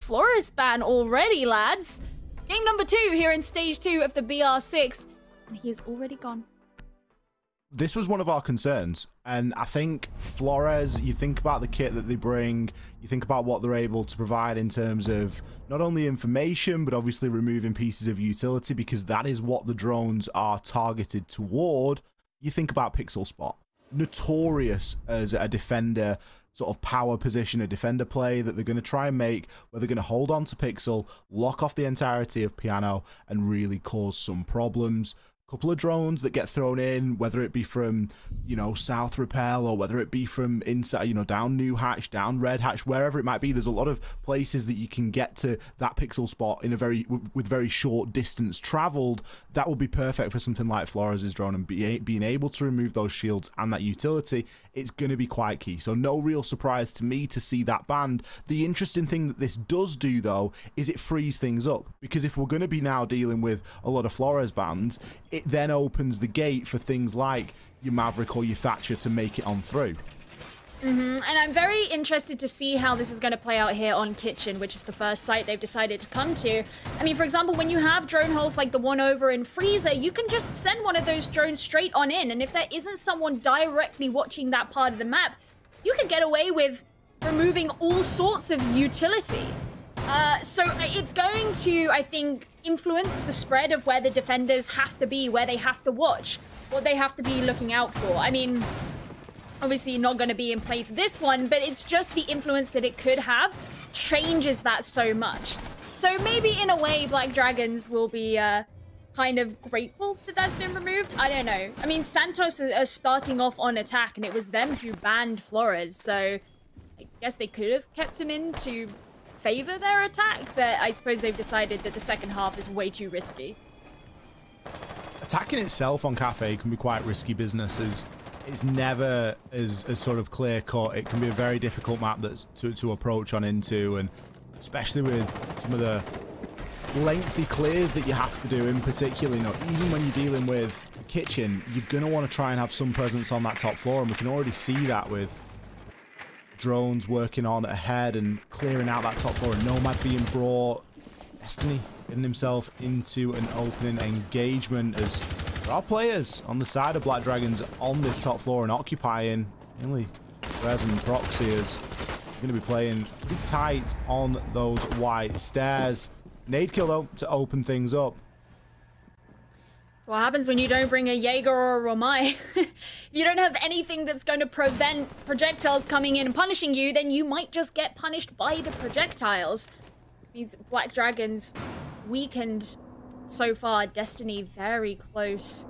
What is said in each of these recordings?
Flores ban already, lads. Game number 2 here in stage 2 of the BR6, and he is already gone. This was one of our concerns, and I think Flores, you think about the kit that they bring, you think about what they're able to provide in terms of not only information, but obviously removing pieces of utility, because that is what the drones are targeted toward. You think about Pixel Spot, notorious as a defender sort of power position, a defender play that they're going to try and make, where they're going to hold on to Pixel, lock off the entirety of Piano, and really cause some problems. Couple of drones that get thrown in, whether it be from, you know, South Rappel, or whether it be from inside, you know, down New Hatch, down Red Hatch, wherever it might be. There's a lot of places that you can get to that Pixel Spot in a with very short distance traveled. That would be perfect for something like Flores' drone, and being able to remove those shields and that utility, it's going to be quite key. So no real surprise to me to see that banned. The interesting thing that this does do, though, is it frees things up, because if we're going to be now dealing with a lot of Flores bans, it then opens the gate for things like your Maverick or your Thatcher to make it on through. And I'm very interested to see how this is going to play out here on Kitchen, which is the first site they've decided to come to. I mean, for example, when you have drone holes like the one over in Freezer, you can just send one of those drones straight on in. And if there isn't someone directly watching that part of the map, you can get away with removing all sorts of utility. So it's going to, I think, influence the spread of where the defenders have to be, where they have to watch, what they have to be looking out for. I mean, obviously not going to be in play for this one, but it's just the influence that it could have changes that so much. So maybe in a way, Black Dragons will be kind of grateful that that's been removed. I don't know. I mean, Santos are starting off on attack, and it was them who banned Flores, so I guess they could have kept him in to favor their attack, but I suppose they've decided that the second half is way too risky. Attacking itself on Cafe can be quite risky business. It's never as sort of clear cut. It can be a very difficult map to approach on into, and especially with some of the lengthy clears that you have to do in particular. You know, even when you're dealing with Kitchen, you're going to want to try and have some presence on that top floor, and we can already see that with drones working on ahead and clearing out that top floor, and Nomad being brought. Destiny getting himself into an opening engagement, as there are players on the side of Black Dragons on this top floor and occupying. Mainly Rez and Proxy is going to be playing pretty tight on those white stairs. Nade kill, though, to open things up. What happens when you don't bring a Jaeger or a Romai? If you don't have anything that's going to prevent projectiles coming in and punishing you, then you might just get punished by the projectiles. These Black Dragons weakened so far. Destiny very close.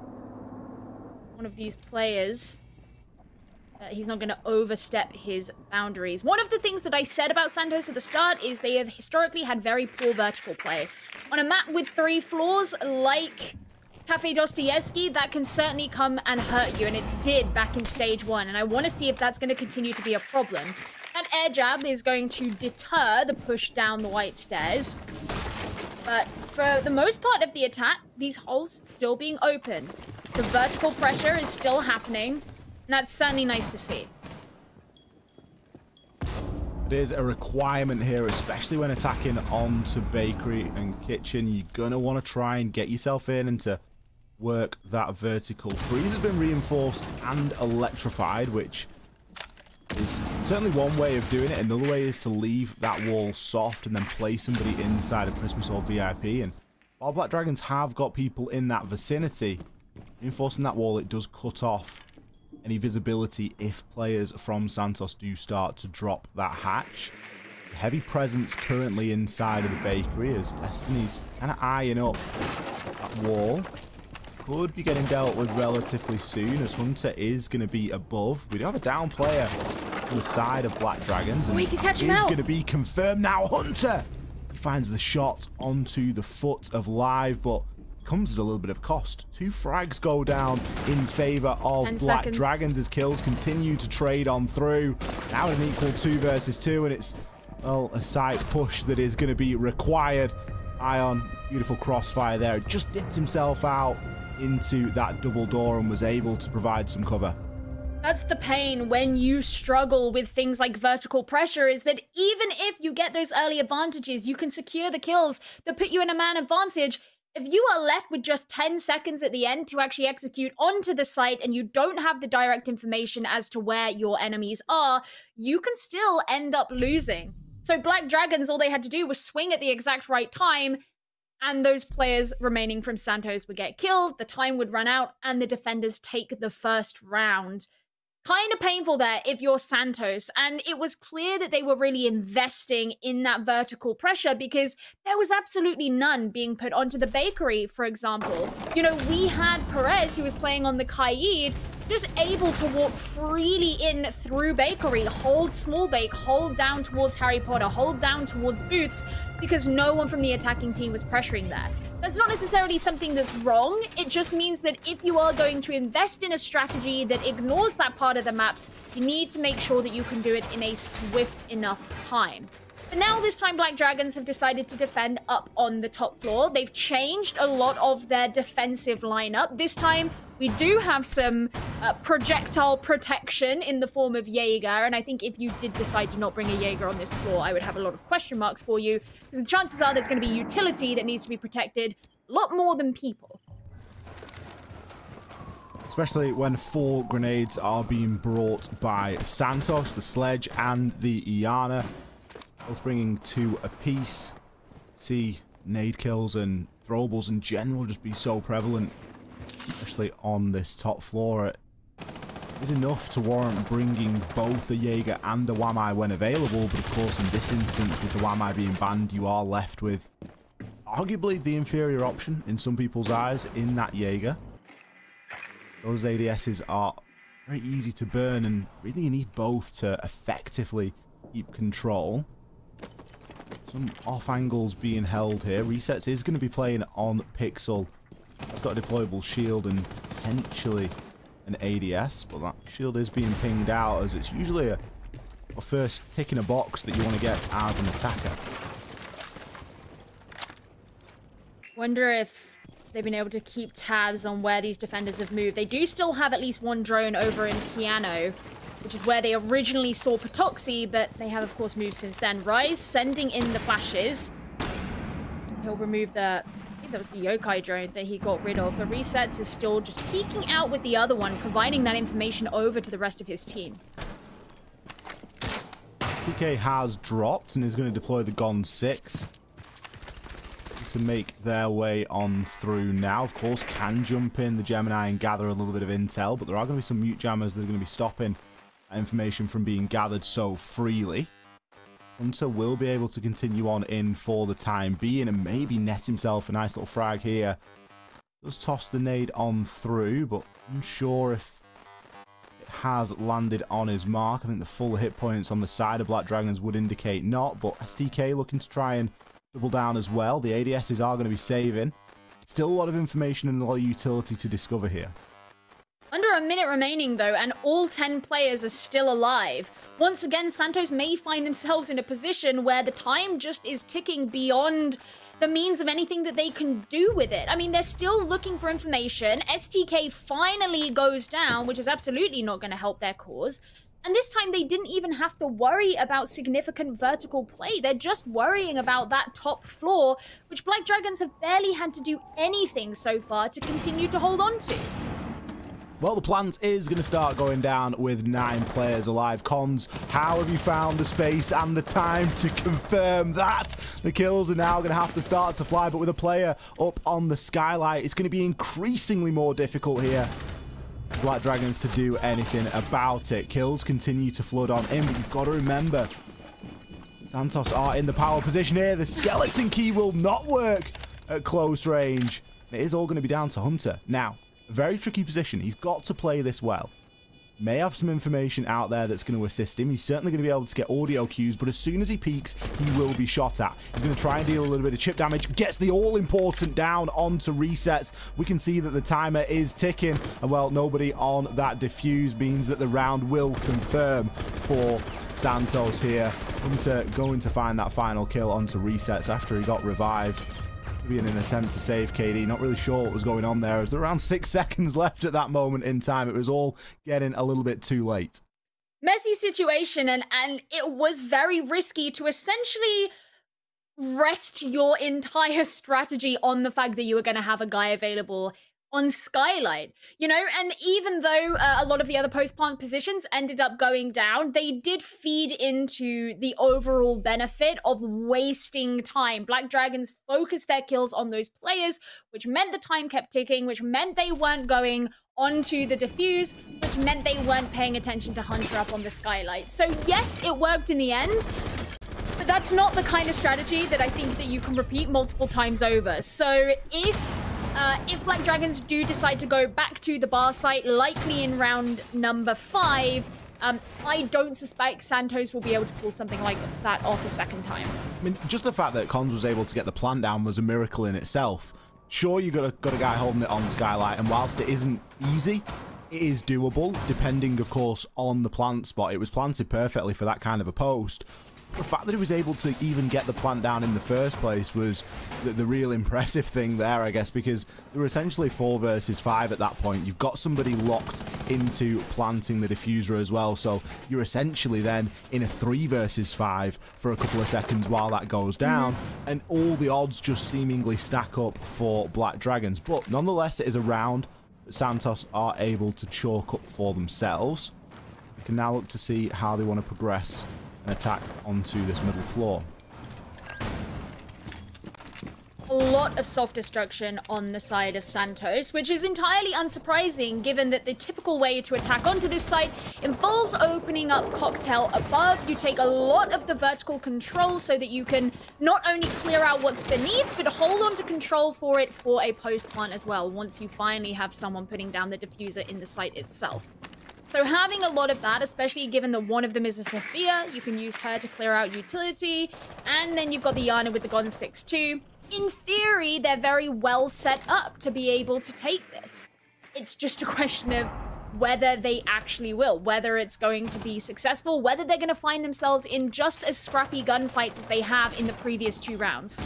One of these players, he's not going to overstep his boundaries. One of the things that I said about Santos at the start is they have historically had very poor vertical play. On a map with 3 floors like Cafe Dostoevsky, that can certainly come and hurt you, and it did back in stage 1, and I want to see if that's going to continue to be a problem. That air jab is going to deter the push down the white stairs, but for the most part of the attack, these holes still being open. The vertical pressure is still happening, and that's certainly nice to see. It is a requirement here, especially when attacking onto Bakery and Kitchen. You're going to want to try and get yourself in and to work that vertical. Freeze has been reinforced and electrified, which is certainly one way of doing it. Another way is to leave that wall soft and then place somebody inside of Christmas or VIP. And while Black Dragons have got people in that vicinity, reinforcing that wall, it does cut off any visibility if players from Santos do start to drop that hatch. Heavy presence currently inside of the Bakery as Destiny's kind of eyeing up that wall. Could be getting dealt with relatively soon, as Hunter is going to be above. We do have a down player on the side of Black Dragons, and we can catch him out. out. Going to be confirmed now. Hunter, he finds the shot onto the foot of Live, but comes at a little bit of cost. 2 frags go down in favor of Black Dragons as kills continue to trade on through. Now an equal 2 versus 2, and it's, well, a side push that is going to be required. Ion, beautiful crossfire there. Just dipped himself out into that double door and was able to provide some cover. That's the pain when you struggle with things like vertical pressure, is that even if you get those early advantages, you can secure the kills that put you in a man advantage. If you are left with just 10 seconds at the end to actually execute onto the site and you don't have the direct information as to where your enemies are, you can still end up losing. So Black Dragons, all they had to do was swing at the exact right time, and those players remaining from Santos would get killed, the time would run out, and the defenders take the first round. Kind of painful there if you're Santos, and it was clear that they were really investing in that vertical pressure because there was absolutely none being put onto the bakery, for example. You know, we had Perez, who was playing on the Kaid, just able to walk freely in through bakery, hold small bake, hold down towards Harry Potter, hold down towards Boots, because no one from the attacking team was pressuring that. That's not necessarily something that's wrong. It just means that if you are going to invest in a strategy that ignores that part of the map, you need to make sure that you can do it in a swift enough time. But now this time Black Dragons have decided to defend up on the top floor. They've changed a lot of their defensive lineup. This time we do have some projectile protection in the form of Jaeger, and I think if you did decide to not bring a Jaeger on this floor, I would have a lot of question marks for you, because the chances are there's going to be utility that needs to be protected a lot more than people. Especially when 4 grenades are being brought by Santos, the Sledge and the Iana. Both bringing 2 apiece. See nade kills and throwables in general just be so prevalent, especially on this top floor. It is enough to warrant bringing both a Jaeger and a Wamai when available, but of course in this instance, with the Wamai being banned, you are left with arguably the inferior option in some people's eyes in that Jaeger. Those ADSs are very easy to burn, and really you need both to effectively keep control. Some off angles being held here. Resets is going to be playing on Pixel. It's got a deployable shield and potentially an ADS, but that shield is being pinged out, as it's usually a first tick in a box that you want to get as an attacker. Wonder if they've been able to keep tabs on where these defenders have moved. They do still have at least 1 drone over in Piano, which is where they originally saw Potoxi, but they have, of course, moved since then. Rise sending in the flashes. He'll remove the... I think that was the Yokai drone that he got rid of, but Resets is still just peeking out with the other one, providing that information over to the rest of his team. STK has dropped and is going to deploy the Gon 6 to make their way on through now. Of course, can jump in the Gemini and gather a little bit of intel, but there are going to be some mute jammers that are going to be stopping information from being gathered so freely. Hunter will be able to continue on in for the time being and maybe net himself a nice little frag here. Does toss the nade on through, but unsure if it has landed on his mark. I think the full hit points on the side of Black Dragons would indicate not, but STK looking to try and double down as well. The ADSs are going to be saving. Still a lot of information and a lot of utility to discover here. Under a minute remaining, though, and all 10 players are still alive. Once again, Santos may find themselves in a position where the time just is ticking beyond the means of anything that they can do with it. I mean, they're still looking for information. STK finally goes down, which is absolutely not going to help their cause. And this time, they didn't even have to worry about significant vertical play. They're just worrying about that top floor, which Black Dragons have barely had to do anything so far to continue to hold on to. Well, the plant is going to start going down with 9 players alive. Cons, how have you found the space and the time to confirm that? The kills are now going to have to start to fly, but with a player up on the skylight, it's going to be increasingly more difficult here for Black Dragons to do anything about it. Kills continue to flood on in, but you've got to remember, Santos are in the power position here. The skeleton key will not work at close range. It is all going to be down to Hunter. Now, a very tricky position. He's got to play this well. May have some information out there that's going to assist him. He's certainly going to be able to get audio cues, but as soon as he peeks, he will be shot at. He's going to try and deal a little bit of chip damage. Gets the all-important down onto Resets. We can see that the timer is ticking. And, well, nobody on that defuse means that the round will confirm for Santos here. Hunter going to find that final kill onto resets after he got revived. In an attempt to save KD. Not really sure what was going on there. There was around 6 seconds left at that moment in time. It was all getting a little bit too late. Messy situation, and it was very risky to essentially rest your entire strategy on the fact that you were going to have a guy available on Skylight, you know. And even though a lot of the other post-plant positions ended up going down, they did feed into the overall benefit of wasting time. Black Dragons focused their kills on those players, which meant the time kept ticking, which meant they weren't going onto the defuse, which meant they weren't paying attention to Hunter up on the Skylight. So yes, it worked in the end, but that's not the kind of strategy that I think that you can repeat multiple times over. So if Black Dragons do decide to go back to the bar site, likely in round number 5, I don't suspect Santos will be able to pull something like that off a second time. I mean, just the fact that Cons was able to get the plant down was a miracle in itself. Sure, you got a guy holding it on Skylight, and whilst it isn't easy, it is doable, depending, of course, on the plant spot. It was planted perfectly for that kind of a post. The fact that he was able to even get the plant down in the first place was the real impressive thing there, I guess, because they were essentially 4 versus 5 at that point. You've got somebody locked into planting the diffuser as well, so you're essentially then in a 3 versus 5 for a couple of seconds while that goes down, and all the odds just seemingly stack up for Black Dragons. But nonetheless, it is a round that Santos are able to chalk up for themselves. We can now look to see how they want to progress attack onto this middle floor. A lot of soft destruction on the side of Santos, which is entirely unsurprising given that the typical way to attack onto this site involves opening up Cocktail above. You take a lot of the vertical control so that you can not only clear out what's beneath, but hold on to control for it for a post plant as well, once you finally have someone putting down the diffuser in the site itself. So having a lot of that, especially given that one of them is a Sophia, you can use her to clear out utility. And then you've got the Yana with the Gon 6-2. In theory, they're very well set up to be able to take this. It's just a question of whether they actually will, whether it's going to be successful, whether they're going to find themselves in just as scrappy gunfights as they have in the previous 2 rounds.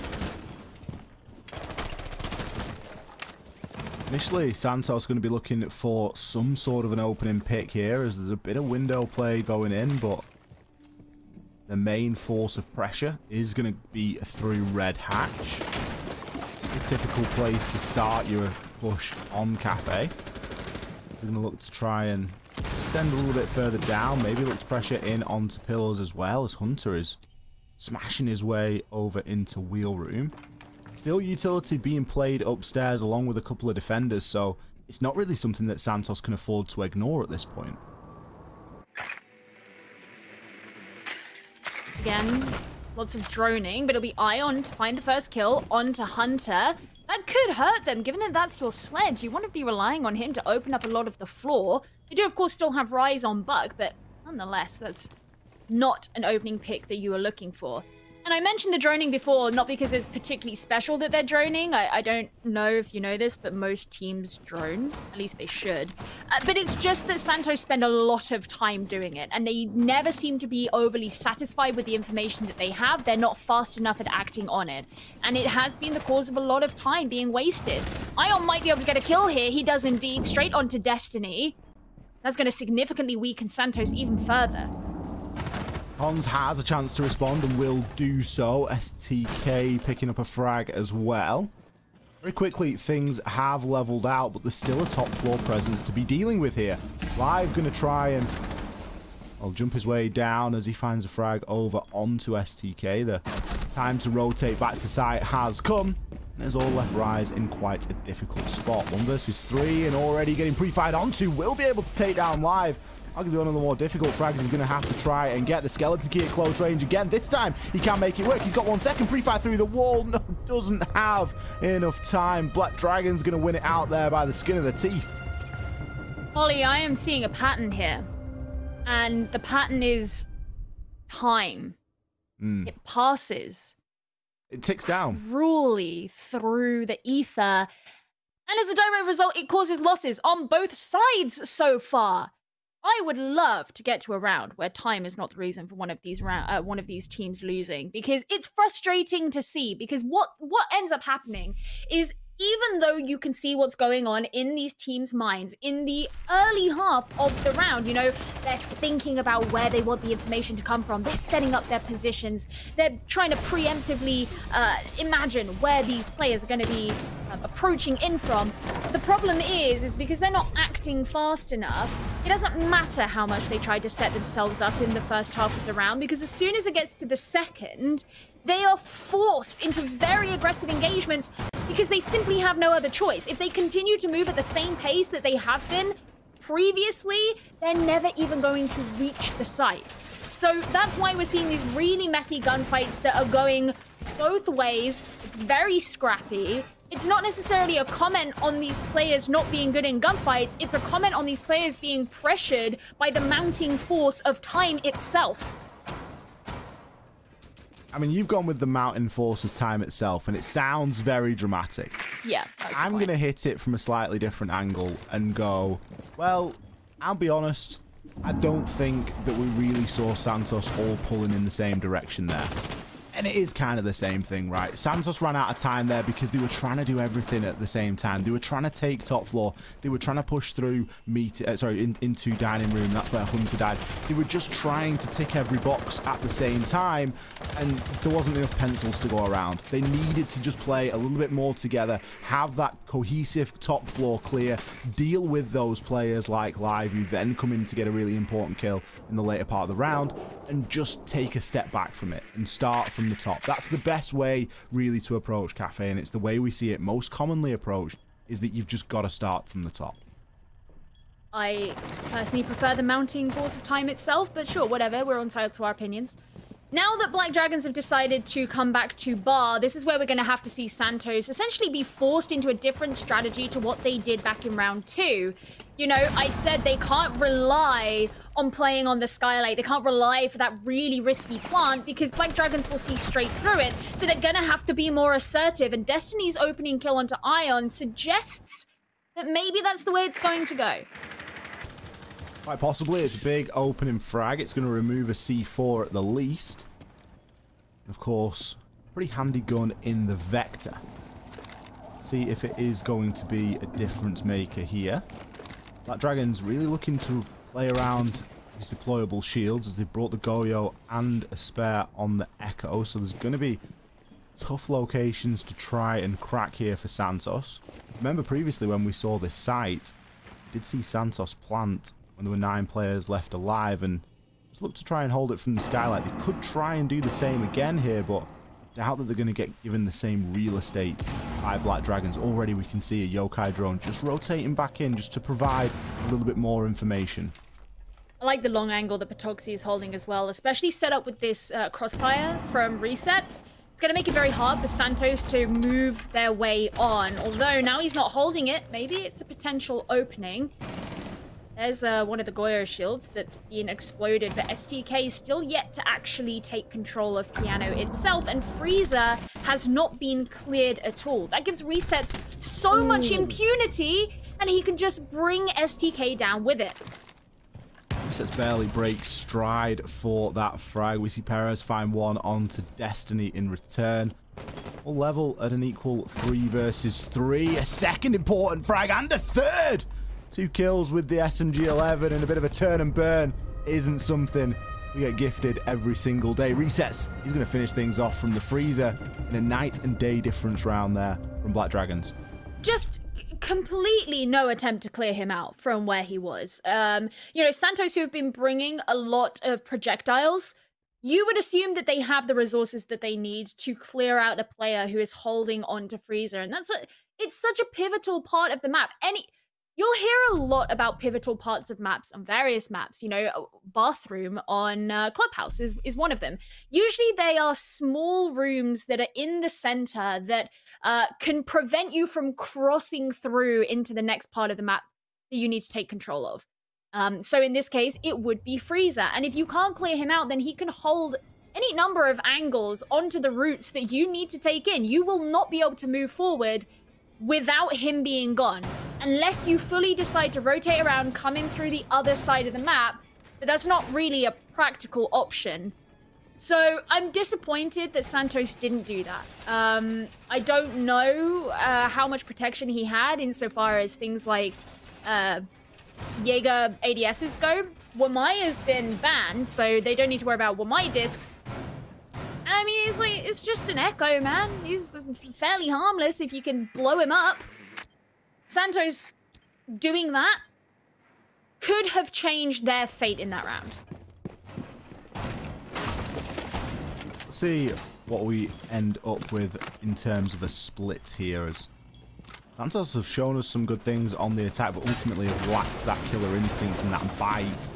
Initially, Santos going to be looking for some sort of an opening pick here, as there's a bit of window play going in, but the main force of pressure is going to be through Red Hatch. The typical place to start your push on Cafe. So going to look to try and extend a little bit further down, maybe look to pressure in onto pillars as well, as Hunter is smashing his way over into wheel room. Still utility being played upstairs along with a couple of defenders, so it's not really something that Santos can afford to ignore at this point. Again, lots of droning, but it'll be Ion to find the first kill onto Hunter. That could hurt them, given that that's your sledge. You want to be relying on him to open up a lot of the floor. You do, of course, still have Rise on Buck, but nonetheless, that's not an opening pick that you are looking for. And I mentioned the droning before, not because it's particularly special that they're droning. I don't know if you know this, but most teams drone. At least they should. But it's just that Santos spend a lot of time doing it, and they never seem to be overly satisfied with the information that they have. They're not fast enough at acting on it. And it has been the cause of a lot of time being wasted. Ion might be able to get a kill here. He does indeed, straight onto Destiny. That's going to significantly weaken Santos even further. Hans has a chance to respond and will do so. STK picking up a frag as well. Very quickly, things have leveled out, but there's still a top floor presence to be dealing with here. Live going to try and jump his way down as he finds a frag over onto STK. The time to rotate back to site has come. There's all left Rise in quite a difficult spot. 1 versus 3 and already getting pre-fired onto. Will be able to take down Live. Arguably one of the more difficult frags he's going to have to try and get the skeleton key at close range again. This time, he can make it work. He's got 1 second. Pre-fire through the wall. No, doesn't have enough time. Black Dragon's going to win it out there by the skin of the teeth. Ollie, I am seeing a pattern here. And the pattern is time. It passes. It ticks down. Cruelly through the ether. And as a direct result, it causes losses on both sides so far. I would love to get to a round where time is not the reason for one of these teams losing, because it's frustrating to see. Because what ends up happening is, even though you can see what's going on in these teams' minds in the early half of the round, you know, they're thinking about where they want the information to come from. They're setting up their positions. They're trying to preemptively imagine where these players are going to be approaching in from. The problem is because they're not acting fast enough, it doesn't matter how much they try to set themselves up in the first half of the round, because as soon as it gets to the second, they are forced into very aggressive engagements because they simply have no other choice. If they continue to move at the same pace that they have been previously, they're never even going to reach the site. So that's why we're seeing these really messy gunfights that are going both ways. It's very scrappy. It's not necessarily a comment on these players not being good in gunfights. It's a comment on these players being pressured by the mounting force of time itself. I mean, you've gone with the mountain force of time itself, and it sounds very dramatic. Yeah, I'm going to hit it from a slightly different angle and go, well, I'll be honest, I don't think that we really saw Santos all pulling in the same direction there. And it is kind of the same thing, right? Santos ran out of time there because they were trying to do everything at the same time. They were trying to take top floor. They were trying to push through into dining room. That's where Hunter died. They were just trying to tick every box at the same time, and there wasn't enough pencils to go around. They needed to just play a little bit more together, have that cohesive top floor clear, deal with those players like Live, who then come in to get a really important kill in the later part of the round, and just take a step back from it and start from the top. That's the best way really to approach Cafe, and it's the way we see it most commonly approached, is that you've just got to start from the top. I personally prefer the mounting force of time itself, but sure, whatever, we're entitled to our opinions. Now that Black Dragons have decided to come back to Bar, this is where we're going to have to see Santos essentially be forced into a different strategy to what they did back in round 2. You know, I said they can't rely on playing on the skylight. They can't rely for that really risky plant because Black Dragons will see straight through it. So they're going to have to be more assertive. And Destiny's opening kill onto Ion suggests that maybe that's the way it's going to go. Quite possibly. It's a big opening frag. It's going to remove a C4 at the least. Of course, pretty handy gun in the Vector. See if it is going to be a difference maker here. Black Dragon's really looking to play around his deployable shields as they brought the Goyo and a spare on the Echo. So there's going to be tough locations to try and crack here for Santos. Remember previously when we saw this site, we did see Santos plant when there were 9 players left alive and just look to try and hold it from the skylight. They could try and do the same again here, but doubt that they're going to get given the same real estate by Black Dragons. Already we can see a Yokai drone just rotating back in just to provide a little bit more information. I like the long angle that Patoxy is holding as well, especially set up with this crossfire from resets. It's going to make it very hard for Santos to move their way on. Although now he's not holding it, maybe it's a potential opening. There's one of the Goyo shields that's been exploded, but STK is still yet to actually take control of Piano itself, and Freezer has not been cleared at all. That gives Resets so much impunity, and he can just bring STK down with it. Resets barely breaks stride for that frag. We see Perez find one onto Destiny in return. All level at an equal 3 versus 3. A second important frag and a third! 2 kills with the SMG-11 and a bit of a turn and burn isn't something we get gifted every single day. Resets, he's going to finish things off from the Freezer in a night and day difference round there from Black Dragons. Just completely no attempt to clear him out from where he was. You know, Santos, who have been bringing a lot of projectiles, you would assume that they have the resources that they need to clear out a player who is holding on to Freezer. And it's such a pivotal part of the map. You'll hear a lot about pivotal parts of maps on various maps. You know, Bathroom on Clubhouse is one of them. Usually they are small rooms that are in the center that can prevent you from crossing through into the next part of the map that you need to take control of. So in this case, it would be Freezer. And if you can't clear him out, then he can hold any number of angles onto the routes that you need to take in. You will not be able to move forward without him being gone. unless you fully decide to rotate around, come in through the other side of the map. But that's not really a practical option. So I'm disappointed that Santos didn't do that. I don't know how much protection he had insofar as things like Jaeger ADSs go. Wamai's been banned, so they don't need to worry about Wamai discs. And I mean, it's just an Echo, man. He's fairly harmless if you can blow him up. Santos doing that could have changed their fate in that round. Let's see what we end up with in terms of a split here, as Santos have shown us some good things on the attack, but ultimately have lacked that killer instinct and that bite.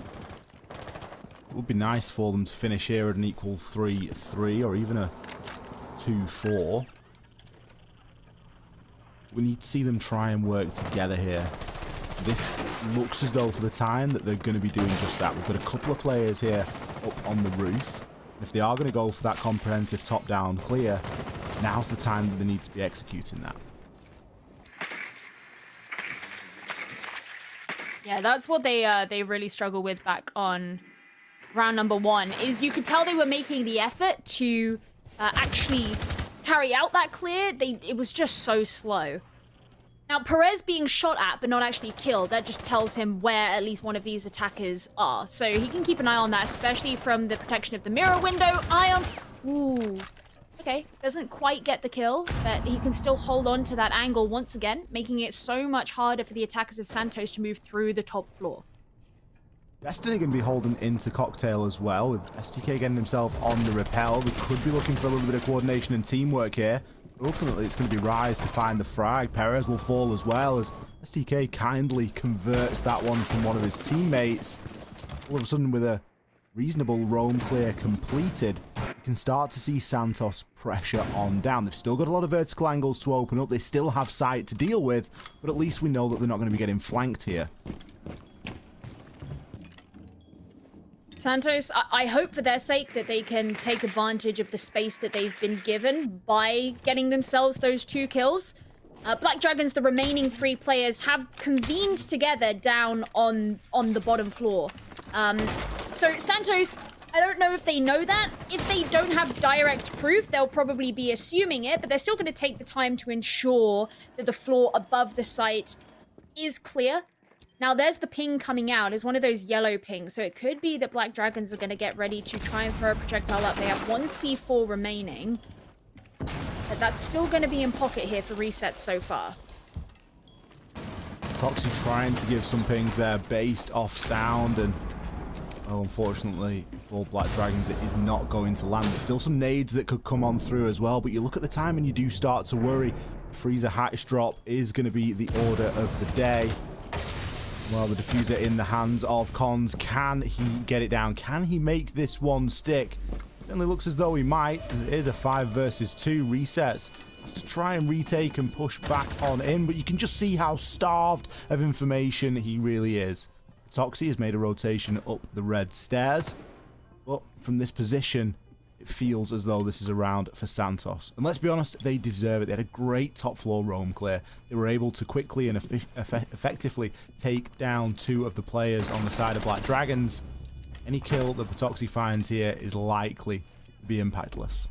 It would be nice for them to finish here at an equal 3-3 or even a 2-4. We need to see them try and work together here. This looks as though for the time that they're going to be doing just that. We've got a couple of players here up on the roof. If they are going to go for that comprehensive top-down clear, now's the time that they need to be executing that. Yeah, that's what they really struggle with back on round number 1, is you could tell they were making the effort to actually carry out that clear. It was just so slow. Now, Perez being shot at but not actually killed, that just tells him where at least one of these attackers are. So he can keep an eye on that, especially from the protection of the mirror window. Ion, ooh, okay, doesn't quite get the kill, but he can still hold on to that angle once again, making it so much harder for the attackers of Santos to move through the top floor. Destiny going to be holding into Cocktail as well, with STK getting himself on the rappel. We could be looking for a little bit of coordination and teamwork here. But ultimately, it's going to be Rise to find the frag. Perez will fall as well, as STK kindly converts that one from one of his teammates. All of a sudden, with a reasonable roam clear completed, you can start to see Santos pressure on down. They've still got a lot of vertical angles to open up. They still have sight to deal with, but at least we know that they're not going to be getting flanked here. Santos, I hope for their sake that they can take advantage of the space that they've been given by getting themselves those 2 kills. Black Dragons, the remaining 3 players, have convened together down on the bottom floor. So Santos, I don't know if they know that. If they don't have direct proof, they'll probably be assuming it, but they're still going to take the time to ensure that the floor above the site is clear. Now, there's the ping coming out. It's one of those yellow pings. So it could be that Black Dragons are going to get ready to try and throw a projectile up. They have 1 C4 remaining. But that's still going to be in pocket here for resets so far. Toxie trying to give some pings there based off sound. And, well, unfortunately, for Black Dragons, it is not going to land. There's still some nades that could come on through as well. But you look at the time and you do start to worry. Freezer hatch drop is going to be the order of the day. Well, the diffuser in the hands of Cons. Can he get it down? Can he make this one stick? Certainly looks as though he might. It is a 5 versus 2 resets. Has to try and retake and push back on in, but you can just see how starved of information he really is. Toxie has made a rotation up the red stairs, but from this position, it feels as though this is a round for Santos. And let's be honest, they deserve it. They had a great top floor roam clear. They were able to quickly and effectively take down 2 of the players on the side of Black Dragons. Any kill that Toxie finds here is likely to be impactless.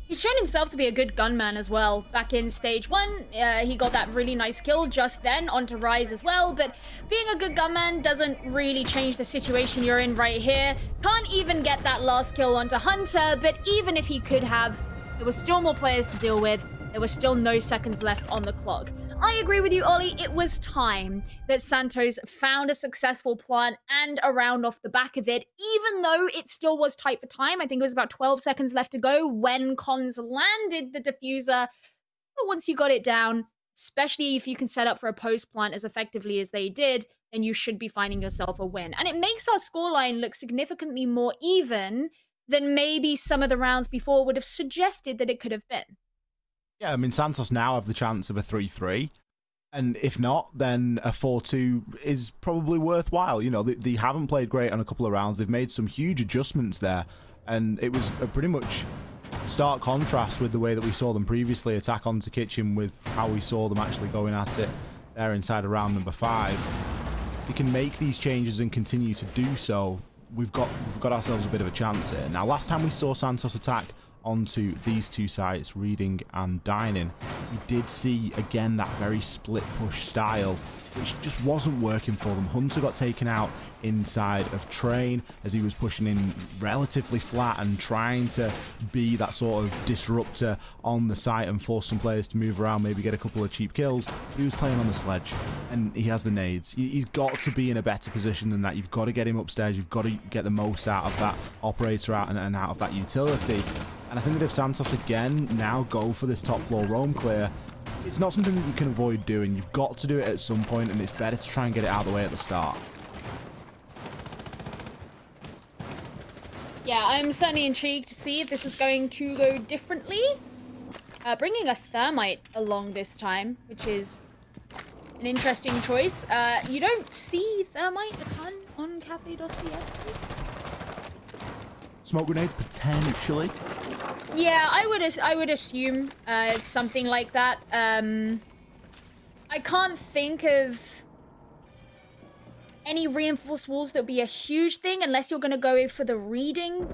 He's shown himself to be a good gunman as well. Back in stage 1, he got that really nice kill just then onto Rise as well. But being a good gunman doesn't really change the situation you're in right here. Can't even get that last kill onto Hunter, but even if he could have, there were still more players to deal with. There were still no seconds left on the clock. I agree with you, Ollie. It was time that Santos found a successful plan and a round off the back of it, even though it still was tight for time. I think it was about 12 seconds left to go when Cons landed the diffuser. But once you got it down, especially if you can set up for a post plant as effectively as they did, then you should be finding yourself a win. And it makes our scoreline look significantly more even than maybe some of the rounds before would have suggested that it could have been. Yeah, I mean, Santos now have the chance of a 3-3. And if not, then a 4-2 is probably worthwhile. You know, they haven't played great on a couple of rounds. They've made some huge adjustments there. And it was a pretty much stark contrast with the way that we saw them previously attack onto Kitchen with how we saw them actually going at it there inside of round number 5. If we can make these changes and continue to do so, we've got ourselves a bit of a chance here. Now, last time we saw Santos attack onto these two sites, Reading and Dining, we did see again that very split push style, which just wasn't working for them. Hunter got taken out inside of Train as he was pushing in relatively flat and trying to be that sort of disruptor on the site and force some players to move around, maybe get a couple of cheap kills. But he was playing on the sledge and he has the nades. He's got to be in a better position than that. You've got to get him upstairs. You've got to get the most out of that operator out and out of that utility. And I think that if Santos again now go for this top floor roam clear, it's not something that you can avoid doing. You've got to do it at some point, and it's better to try and get it out of the way at the start. Yeah, I'm certainly intrigued to see if this is going to go differently. Bringing a thermite along this time, which is an interesting choice. You don't see thermite a ton on Cafe Dostoevsky. Smoke grenade, potentially. Yeah, I would assume it's something like that. I can't think of any reinforced walls that would be a huge thing unless you're going to go for the Reading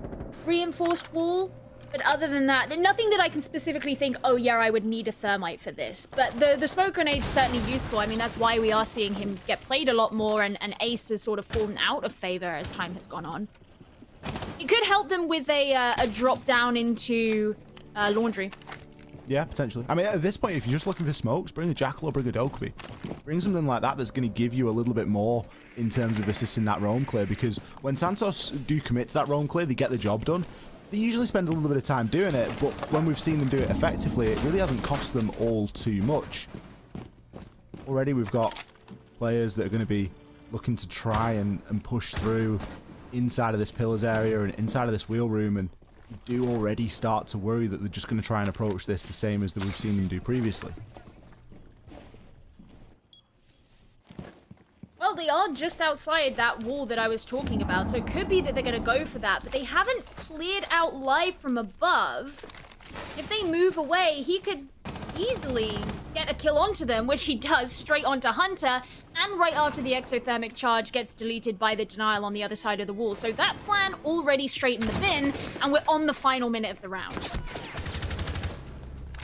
reinforced wall. But other than that, nothing that I can specifically think, oh yeah, I would need a thermite for this. But the smoke grenade's certainly useful. I mean, that's why we are seeing him get played a lot more, and Ace has sort of fallen out of favor as time has gone on. It could help them with a drop down into laundry. Yeah, potentially. I mean, at this point, if you're just looking for smokes, bring a Jackal or bring a Dokkaebi. Bring something like that that's going to give you a little bit more in terms of assisting that roam clear, because when Santos do commit to that roam clear, they get the job done. They usually spend a little bit of time doing it, but when we've seen them do it effectively, it really hasn't cost them all too much. Already we've got players that are going to be looking to try and push through inside of this pillars area and inside of this wheel room, and you do already start to worry that they're just going to try and approach this the same as that we've seen them do previously. Well, they are just outside that wall that I was talking about, so it could be that they're going to go for that, but they haven't cleared out live from above. If they move away, he could easily get a kill onto them, which he does, straight onto Hunter, and right after the exothermic charge gets deleted by the denial on the other side of the wall. So that plan already straight in the bin, and we're on the final minute of the round.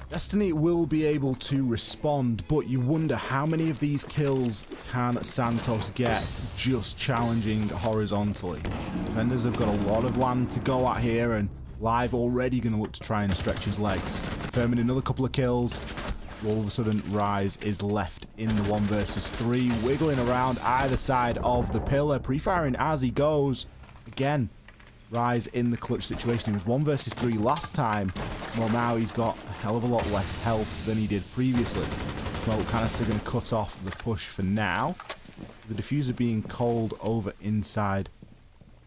Destiny will be able to respond, but you wonder how many of these kills can Santos get just challenging horizontally. Defenders have got a lot of land to go at here, and Live already going to look to try and stretch his legs. Confirming another couple of kills. All of a sudden, Rise is left in the 1 versus 3, wiggling around either side of the pillar, pre-firing as he goes. Again, Rise in the clutch situation. He was 1 versus 3 last time. Well, now he's got a hell of a lot less health than he did previously. Smoke canister going to cut off the push for now. The diffuser being cold over inside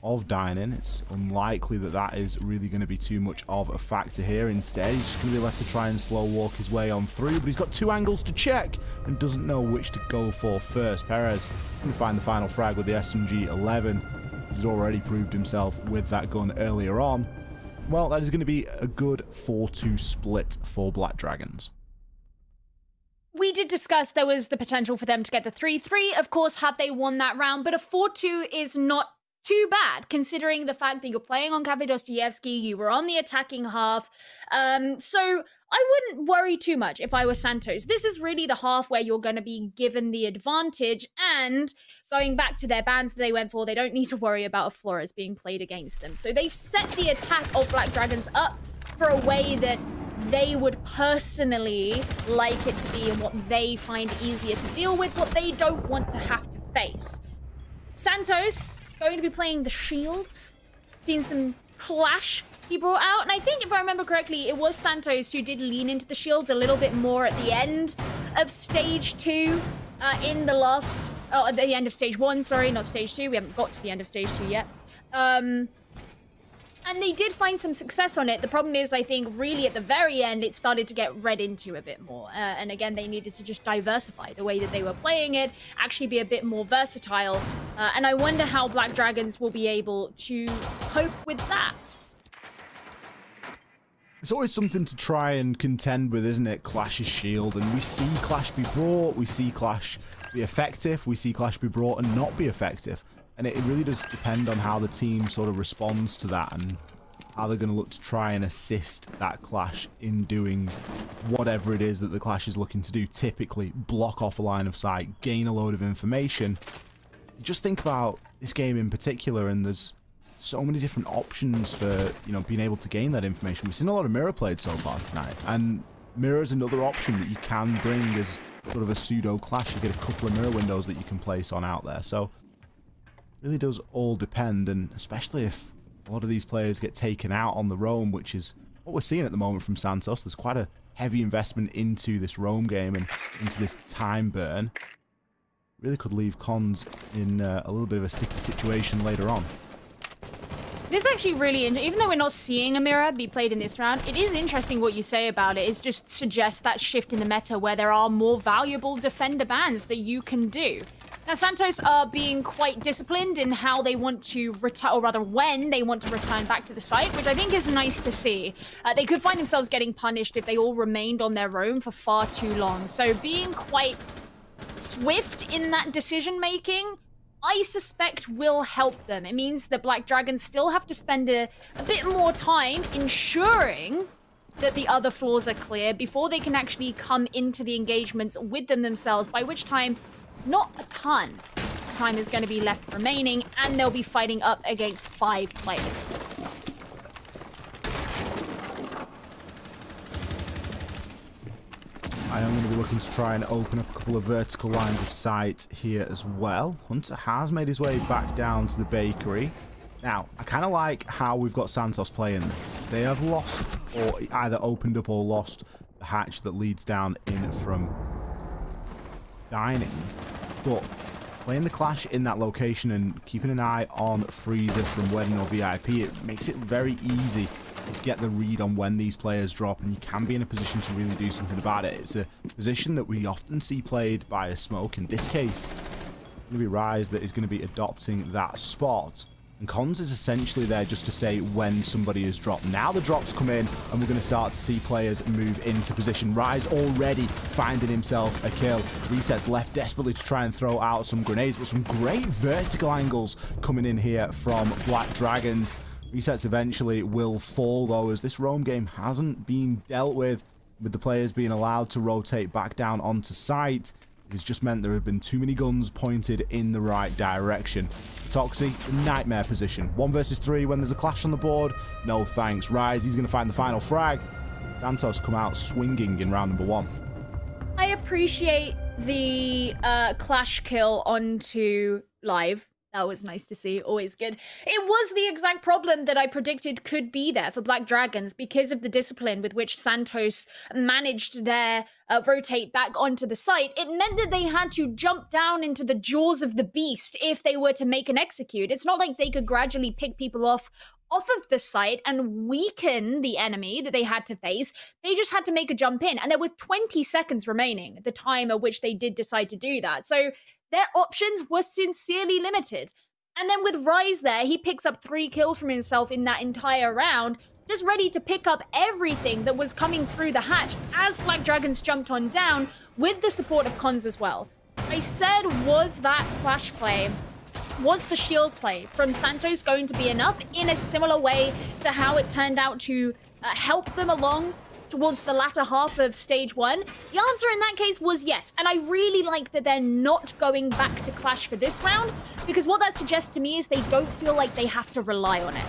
of Dining. It's unlikely that that is really going to be too much of a factor here. Instead, he's just going to be left to try and slow walk his way on through, but he's got 2 angles to check and doesn't know which to go for first. Perez can find the final frag with the SMG-11. He's already proved himself with that gun earlier on. Well, that is going to be a good 4-2 split for Black Dragons. We did discuss there was the potential for them to get the 3-3, of course, had they won that round, but a 4-2 is not too bad, considering the fact that you're playing on Cafe Dostoevsky, you were on the attacking half. So I wouldn't worry too much if I was Santos. This is really the half where you're going to be given the advantage, and going back to their bans they went for, they don't need to worry about a Flores being played against them. So they've set the attack of Black Dragons up for a way that they would personally like it to be and what they find easier to deal with, what they don't want to have to face. Santos going to be playing the shields. Seen some clash he brought out, and I think if I remember correctly, it was Santos who did lean into the shields a little bit more at the end of stage 2, at the end of stage 1, sorry, not stage 2. We haven't got to the end of stage 2 yet. And they did find some success on it. The problem is, I think, really at the very end, it started to get read into a bit more. And again, they needed to just diversify the way that they were playing it, actually be a bit more versatile. And I wonder how Black Dragons will be able to cope with that. It's always something to try and contend with, isn't it? Clash's shield. And we see Clash be brought, we see Clash be effective, we see Clash be brought and not be effective. And it really does depend on how the team sort of responds to that and how they're going to look to try and assist that Clash in doing whatever it is that the Clash is looking to do. Typically, block off a line of sight, gain a load of information. Just think about this game in particular, and there's so many different options for, you know, being able to gain that information. We've seen a lot of mirror played so far tonight, and mirror is another option that you can bring as sort of a pseudo Clash. You get a couple of mirror windows that you can place on out there, so it really does all depend, and especially if a lot of these players get taken out on the roam, which is what we're seeing at the moment from Santos. There's quite a heavy investment into this roam game and into this time burn. Really could leave Cons in a little bit of a sticky situation later on. It is actually really interesting. Even though we're not seeing a mirror be played in this round, it is interesting what you say about it. It just suggests that shift in the meta where there are more valuable defender bans that you can do. Now, Santos are being quite disciplined in how they want to return, or rather when they want to return back to the site, which I think is nice to see. They could find themselves getting punished if they all remained on their roam for far too long. So being quite swift in that decision-making, I suspect will help them. It means that Black Dragons still have to spend a bit more time ensuring that the other floors are clear before they can actually come into the engagements with them themselves, by which time not a ton of time is going to be left remaining, and they'll be fighting up against 5 players. I am going to be looking to try and open up a couple of vertical lines of sight here as well. Hunter has made his way back down to the bakery. Now, I kind of like how we've got Santos playing this. They have lost, or either opened up or lost, the hatch that leads down in from dining. But playing the Clash in that location and keeping an eye on Freezer from Wedding or VIP, it makes it very easy to get the read on when these players drop, and you can be in a position to really do something about it. It's a position that we often see played by a Smoke. In this case, it's going to be Rise that is going to be adopting that spot. And Cons is essentially there just to say when somebody is dropped. Now the drops come in, and we're going to start to see players move into position. Rise already finding himself a kill. Reset's left desperately to try and throw out some grenades, but some great vertical angles coming in here from Black Dragons. Resets eventually will fall, though, as this roam game hasn't been dealt with the players being allowed to rotate back down onto site. It's just meant there have been too many guns pointed in the right direction. Toxie, nightmare position. 1 versus 3 when there's a Clash on the board. No thanks. Rise, he's going to find the final frag. Santos come out swinging in round number 1. I appreciate the Clash kill onto Live. That was nice to see. Always good. It was the exact problem that I predicted could be there for Black Dragons because of the discipline with which Santos managed their rotate back onto the site. It meant that they had to jump down into the jaws of the beast if they were to make an execute. It's not like they could gradually pick people off of the site and weaken the enemy that they had to face. They just had to make a jump in, and there were 20 seconds remaining at the time at which they did decide to do that. So their options were sincerely limited. And then with Rise there, he picks up 3 kills from himself in that entire round, just ready to pick up everything that was coming through the hatch as Black Dragons jumped on down with the support of Cons as well. I said, was that Clash play, was the shield play from Santos going to be enough in a similar way to how it turned out to help them along towards the latter half of stage 1? The answer in that case was yes. And I really like that they're not going back to Clash for this round, because what that suggests to me is they don't feel like they have to rely on it.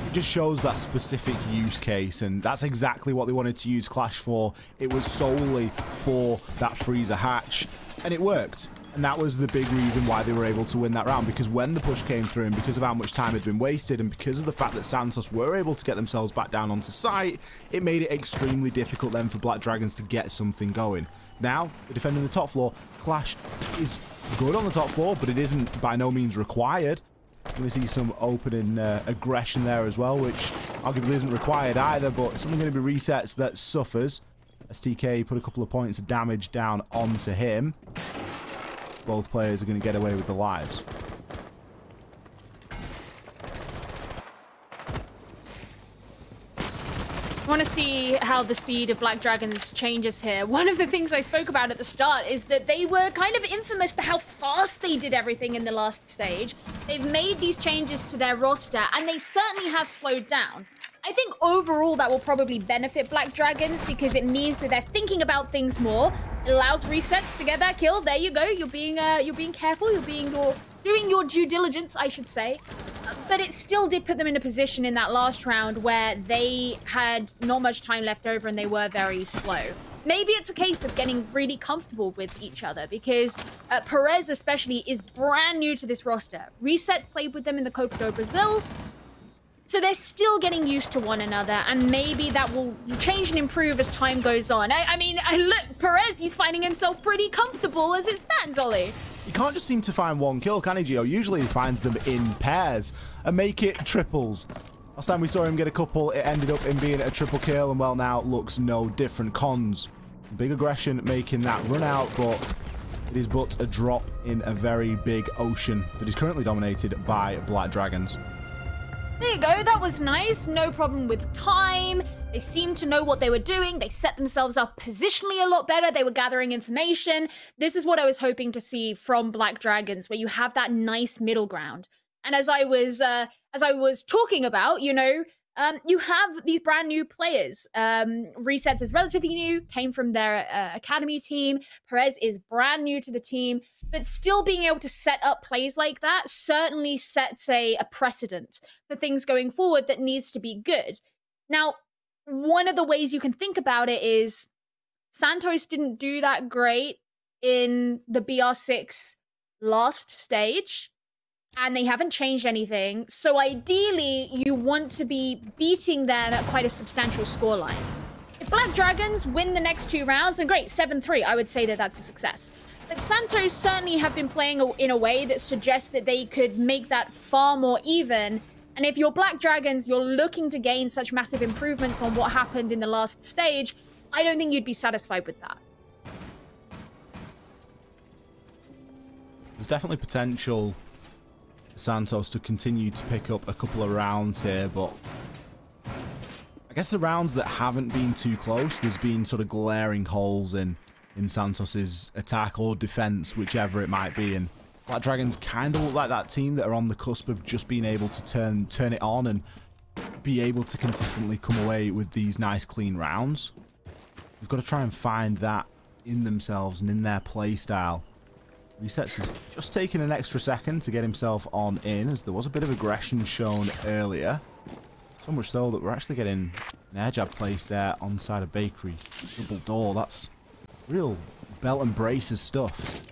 It just shows that specific use case, and that's exactly what they wanted to use Clash for. It was solely for that freezer hatch, and it worked. And that was the big reason why they were able to win that round, because when the push came through and because of how much time had been wasted and because of the fact that Santos were able to get themselves back down onto site, it made it extremely difficult then for Black Dragons to get something going. Now, they're defending the top floor. Clash is good on the top floor, but it isn't by no means required. You're going to see some opening aggression there as well, which arguably isn't required either, but something going to be resets that suffers. STK put a couple of points of damage down onto him. Both players are going to get away with the lives. want to see how the speed of Black Dragons changes here. One of the things I spoke about at the start is that they were kind of infamous for how fast they did everything in the last stage. They've made these changes to their roster, and they certainly have slowed down. I think overall that will probably benefit Black Dragons because it means that they're thinking about things more. It allows resets to get that kill. There you go. You're being careful. You're doing your due diligence, I should say. But it still did put them in a position in that last round where they had not much time left over and they were very slow. Maybe it's a case of getting really comfortable with each other because Perez especially is brand new to this roster. Resets played with them in the Copa do Brazil. So they're still getting used to one another, and maybe that will change and improve as time goes on. I mean, look, Perez, he's finding himself pretty comfortable as it stands, Ollie. You can't just seem to find one kill, can he, Gio? Usually he finds them in pairs and make it triples. Last time we saw him get a couple, it ended up in being a triple kill, and well, now it looks no different. Cons, big aggression making that run out, but it is but a drop in a very big ocean that is currently dominated by Black Dragons. There you go, that was nice. No problem with time. They seemed to know what they were doing. They set themselves up positionally a lot better. They were gathering information. This is what I was hoping to see from Black Dragons, where you have that nice middle ground. And as I was talking about, you know, you have these brand new players. Resets is relatively new, came from their academy team. Perez is brand new to the team, but still being able to set up plays like that certainly sets a precedent for things going forward that needs to be good. Now, one of the ways you can think about it is Santos didn't do that great in the BR6 last stage, and they haven't changed anything. So ideally, you want to be beating them at quite a substantial scoreline. If Black Dragons win the next 2 rounds, then great, 7-3, I would say that that's a success. But Santos certainly have been playing in a way that suggests that they could make that far more even. And if you're Black Dragons, you're looking to gain such massive improvements on what happened in the last stage, I don't think you'd be satisfied with that. There's definitely potential Santos to continue to pick up a couple of rounds here, but I guess the rounds that haven't been too close, there's been sort of glaring holes in Santos's attack or defense, whichever it might be, and Black Dragons kind of look like that team that are on the cusp of just being able to turn it on and be able to consistently come away with these nice clean rounds. They've got to try and find that in themselves and in their play style. Resets has just taken an extra second to get himself on in, as there was a bit of aggression shown earlier. So much so that we're actually getting an air jab placed there on side of Bakery. Double door, that's real belt and braces stuff.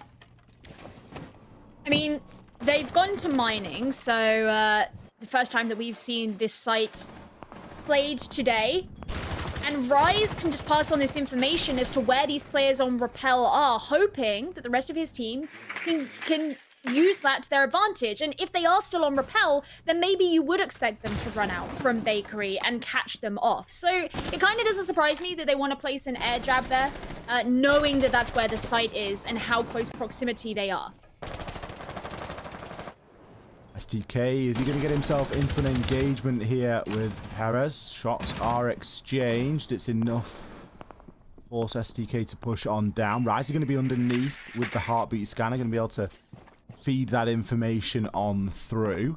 I mean, they've gone to mining, so the first time that we've seen this site played today. And Rise can just pass on this information as to where these players on Rappel are, hoping that the rest of his team can use that to their advantage. And if they are still on Rappel, then maybe you would expect them to run out from Bakery and catch them off. So it kind of doesn't surprise me that they want to place an air jab there, knowing that that's where the site is and how close proximity they are. STK, is he going to get himself into an engagement here with Perez? Shots are exchanged. It's enough to force STK to push on down. Rise is going to be underneath with the heartbeat scanner. Going to be able to feed that information on through.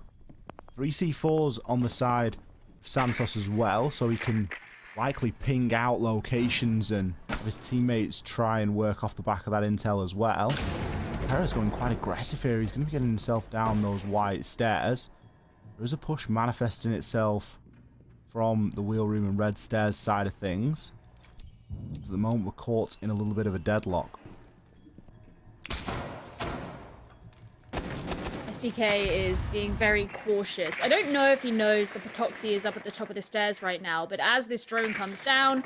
3 C4s on the side of Santos as well, so he can likely ping out locations and his teammates try and work off the back of that intel as well. Perez going quite aggressive here. He's going to be getting himself down those white stairs. There is a push manifesting itself from the wheel room and red stairs side of things. At the moment, we're caught in a little bit of a deadlock. SDK is being very cautious. I don't know if he knows the Potoxi is up at the top of the stairs right now, but as this drone comes down,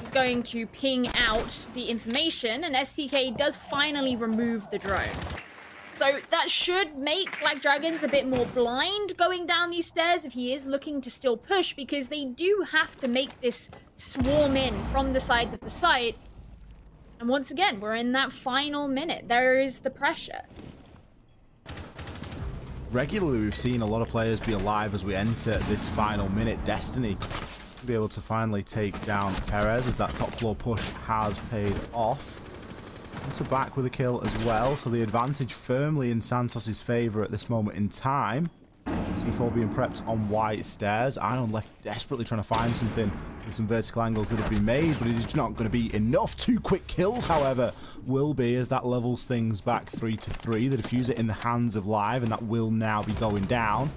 he's going to ping out the information, and STK does finally remove the drone. So that should make Black Dragons a bit more blind going down these stairs if he is looking to still push, because they do have to make this swarm in from the sides of the site. And once again, we're in that final minute. There is the pressure. Regularly, we've seen a lot of players be alive as we enter this final minute. Destiny be able to finally take down Perez as that top floor push has paid off. To back with a kill as well, so the advantage firmly in Santos' favour at this moment in time. C4 being prepped on white stairs. Ion left desperately trying to find something with some vertical angles that have been made, but it is not going to be enough. 2 quick kills, however, will be as that levels things back 3-3. The diffuser in the hands of Live, and that will now be going down.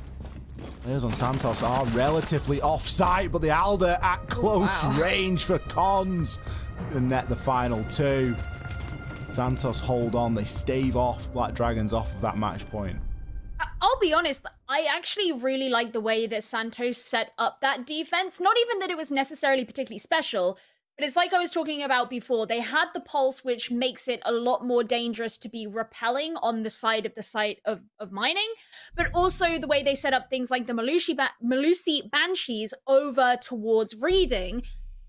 Players on Santos are relatively off-site, but the Alder at close range for Cons. Going to net the final 2. Santos hold on. They stave off Black Dragons off of that match point. I'll be honest, I actually really like the way that Santos set up that defense. Not even that it was necessarily particularly special, but it's like I was talking about before. They had the pulse, which makes it a lot more dangerous to be repelling on the side of the site of mining, but also the way they set up things like the Melusi Banshees over towards reading.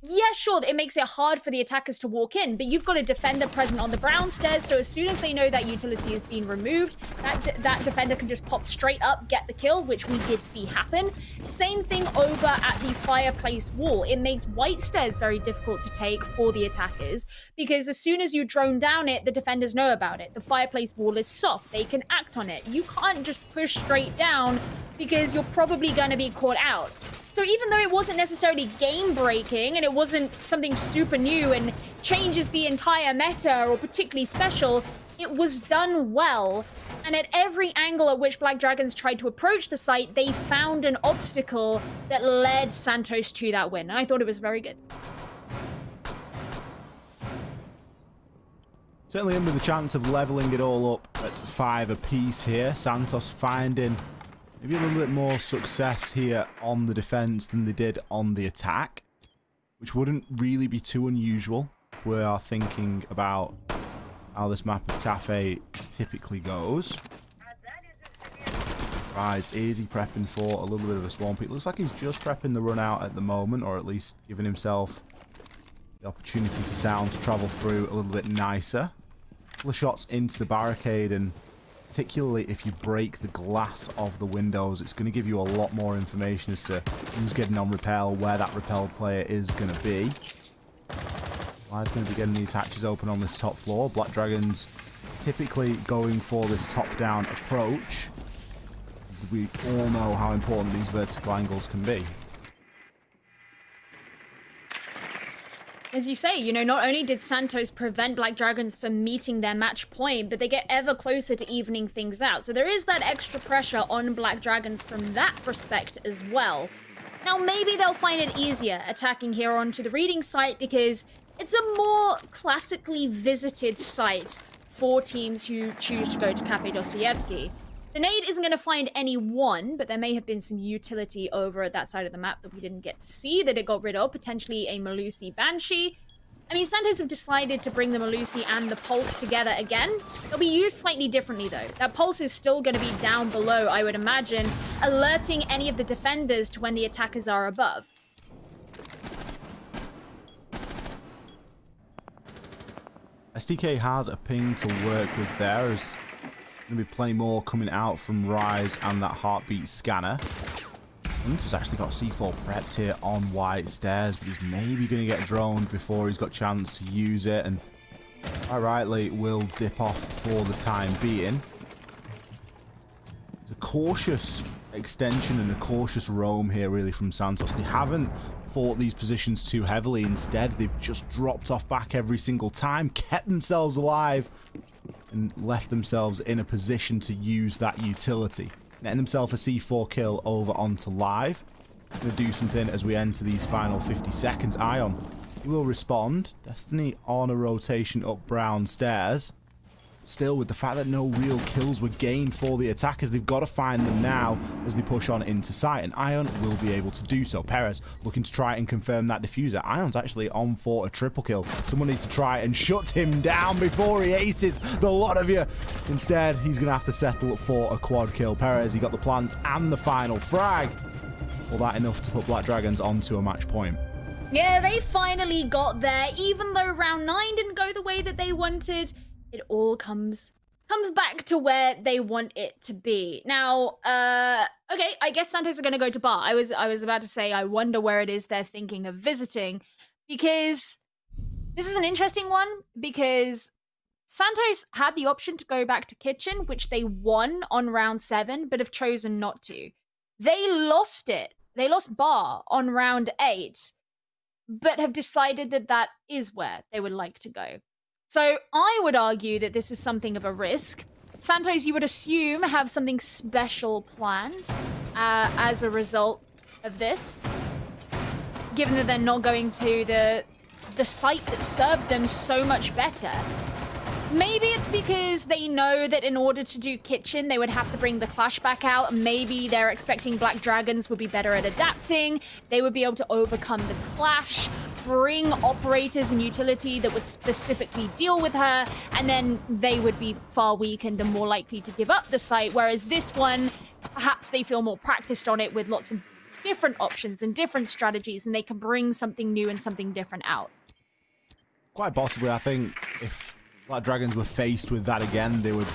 Yeah, sure, it makes it hard for the attackers to walk in, but you've got a defender present on the brown stairs, so as soon as they know that utility is being removed, that defender can just pop straight up, get the kill, which we did see happen. Same thing over at the fireplace wall. It makes white stairs very difficult to take for the attackers, because as soon as you drone down it, the defenders know about it. The fireplace wall is soft. They can act on it. You can't just push straight down, because you're probably going to be caught out. So even though it wasn't necessarily game-breaking and it wasn't something super new and changes the entire meta or particularly special, it was done well. And at every angle at which Black Dragons tried to approach the site, they found an obstacle that led Santos to that win. And I thought it was very good. Certainly in with a chance of leveling it all up at 5 apiece here. Santos finding maybe a little bit more success here on the defense than they did on the attack, which wouldn't really be too unusual if we are thinking about how this map of Cafe typically goes. Rise, is he prepping for a little bit of a spawn peak? Looks like he's just prepping the run out at the moment, or at least giving himself the opportunity for Sound to travel through a little bit nicer. A couple of shots into the barricade, and particularly if you break the glass of the windows, it's going to give you a lot more information as to who's getting on repel, where that repelled player is going to be. Live's going to be getting these hatches open on this top floor. Black Dragons typically going for this top-down approach, as we all know how important these vertical angles can be. As you say, you know, not only did Santos prevent Black Dragons from meeting their match point, but they get ever closer to evening things out. So there is that extra pressure on Black Dragons from that respect as well. Now, maybe they'll find it easier attacking here onto the reading site because it's a more classically visited site for teams who choose to go to Cafe Dostoyevsky. The nade isn't going to find anyone, but there may have been some utility over at that side of the map that we didn't get to see that it got rid of, potentially a Melusi Banshee. I mean, Santos have decided to bring the Melusi and the Pulse together again. They'll be used slightly differently, though. That Pulse is still going to be down below, I would imagine, alerting any of the defenders to when the attackers are above. SDK has a ping to work with there. There's going to be plenty more coming out from Rise and that heartbeat scanner. Hunter's actually got C4 prepped here on white stairs, but he's maybe going to get droned before he's got a chance to use it, and quite rightly will dip off for the time being. It's a cautious extension and a cautious roam here really from Santos. They haven't fought these positions too heavily. Instead, they've just dropped off back every single time, kept themselves alive, and left themselves in a position to use that utility. Netting themselves a C4 kill over onto Live. Going to do something as we enter these final 50 seconds. Ion will respond. Destiny on a rotation up brown stairs. Still, with the fact that no real kills were gained for the attackers, they've got to find them now as they push on into sight, and Ion will be able to do so. Perez looking to try and confirm that diffuser. Ion's actually on for a triple kill. Someone needs to try and shut him down before he aces the lot of you. Instead, he's going to have to settle for a quad kill. Perez, he got the plant and the final frag. All that enough to put Black Dragons onto a match point. Yeah, they finally got there, even though round 9 didn't go the way that they wanted. It all comes comes back to where they want it to be. Now, okay, I guess Santos are going to go to bar. I was about to say, I wonder where it is they're thinking of visiting, because this is an interesting one, because Santos had the option to go back to kitchen, which they won on round 7, but have chosen not to. They lost it. They lost bar on round 8, but have decided that that is where they would like to go. So I would argue that this is something of a risk. Santos, you would assume, have something special planned as a result of this, given that they're not going to the site that served them so much better. Maybe it's because they know that in order to do kitchen, they would have to bring the Clash back out. Maybe they're expecting Black Dragons would be better at adapting. They would be able to overcome the Clash, bring operators and utility that would specifically deal with her, and then they would be far weakened and more likely to give up the site. Whereas this one, perhaps they feel more practiced on it with lots of different options and different strategies, and they can bring something new and something different out. Quite possibly, I think if Black Dragons were faced with that again, they would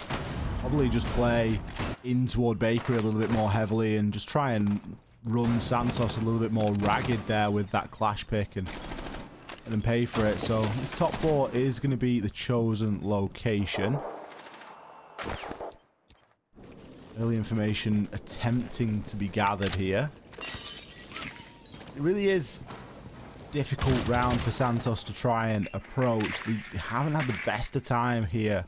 probably just play in toward Bakery a little bit more heavily and just try and run Santos a little bit more ragged there with that Clash pick and then pay for it. So this top 4 is going to be the chosen location. Early information attempting to be gathered here. It really is difficult round for Santos to try and approach. They haven't had the best of time here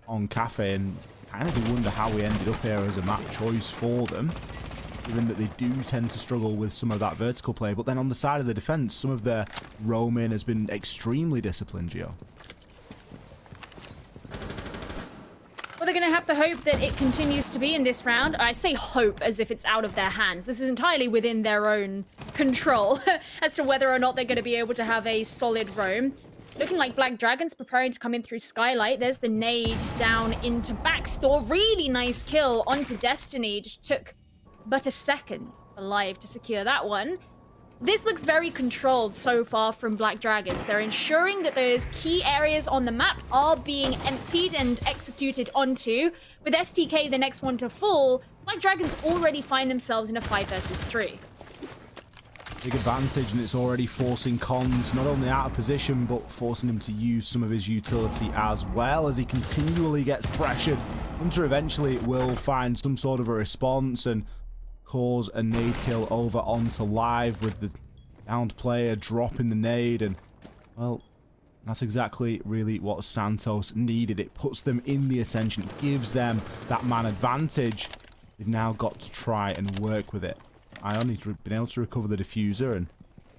on Cafe, and kind of wonder how we ended up here as a map choice for them, given that they do tend to struggle with some of that vertical play. But then on the side of the defense, some of their roaming has been extremely disciplined, Gio. Well, they're going to have to hope that it continues to be in this round. I say hope as if it's out of their hands. This is entirely within their own control as to whether or not they're going to be able to have a solid roam. Looking like Black Dragons preparing to come in through Skylight. There's the nade down into Backstore. Really nice kill onto Destiny. Just took but a second alive to secure that one. This looks very controlled so far from Black Dragons. They're ensuring that those key areas on the map are being emptied and executed onto. With STK the next one to fall, Black Dragons already find themselves in a 5 versus 3. Big advantage, and it's already forcing Cons not only out of position, but forcing him to use some of his utility as well as he continually gets pressured. Hunter eventually will find some sort of a response and cause a nade kill over onto Live, with the downed player dropping the nade, and well, that's exactly really what Santos needed. It puts them in the Ascension, it gives them that man advantage. They've now got to try and work with it. Ion has been able to recover the diffuser, and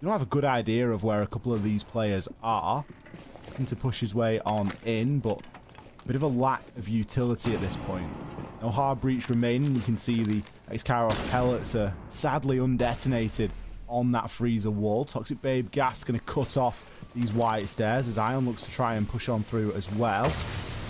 you don't have a good idea of where a couple of these players are. Looking to push his way on in, but a bit of a lack of utility at this point. No hard breach remaining. You can see the X-Kairos pellets are sadly undetonated on that freezer wall. Toxic Babe gas going to cut off these white stairs as Ion looks to try and push on through as well.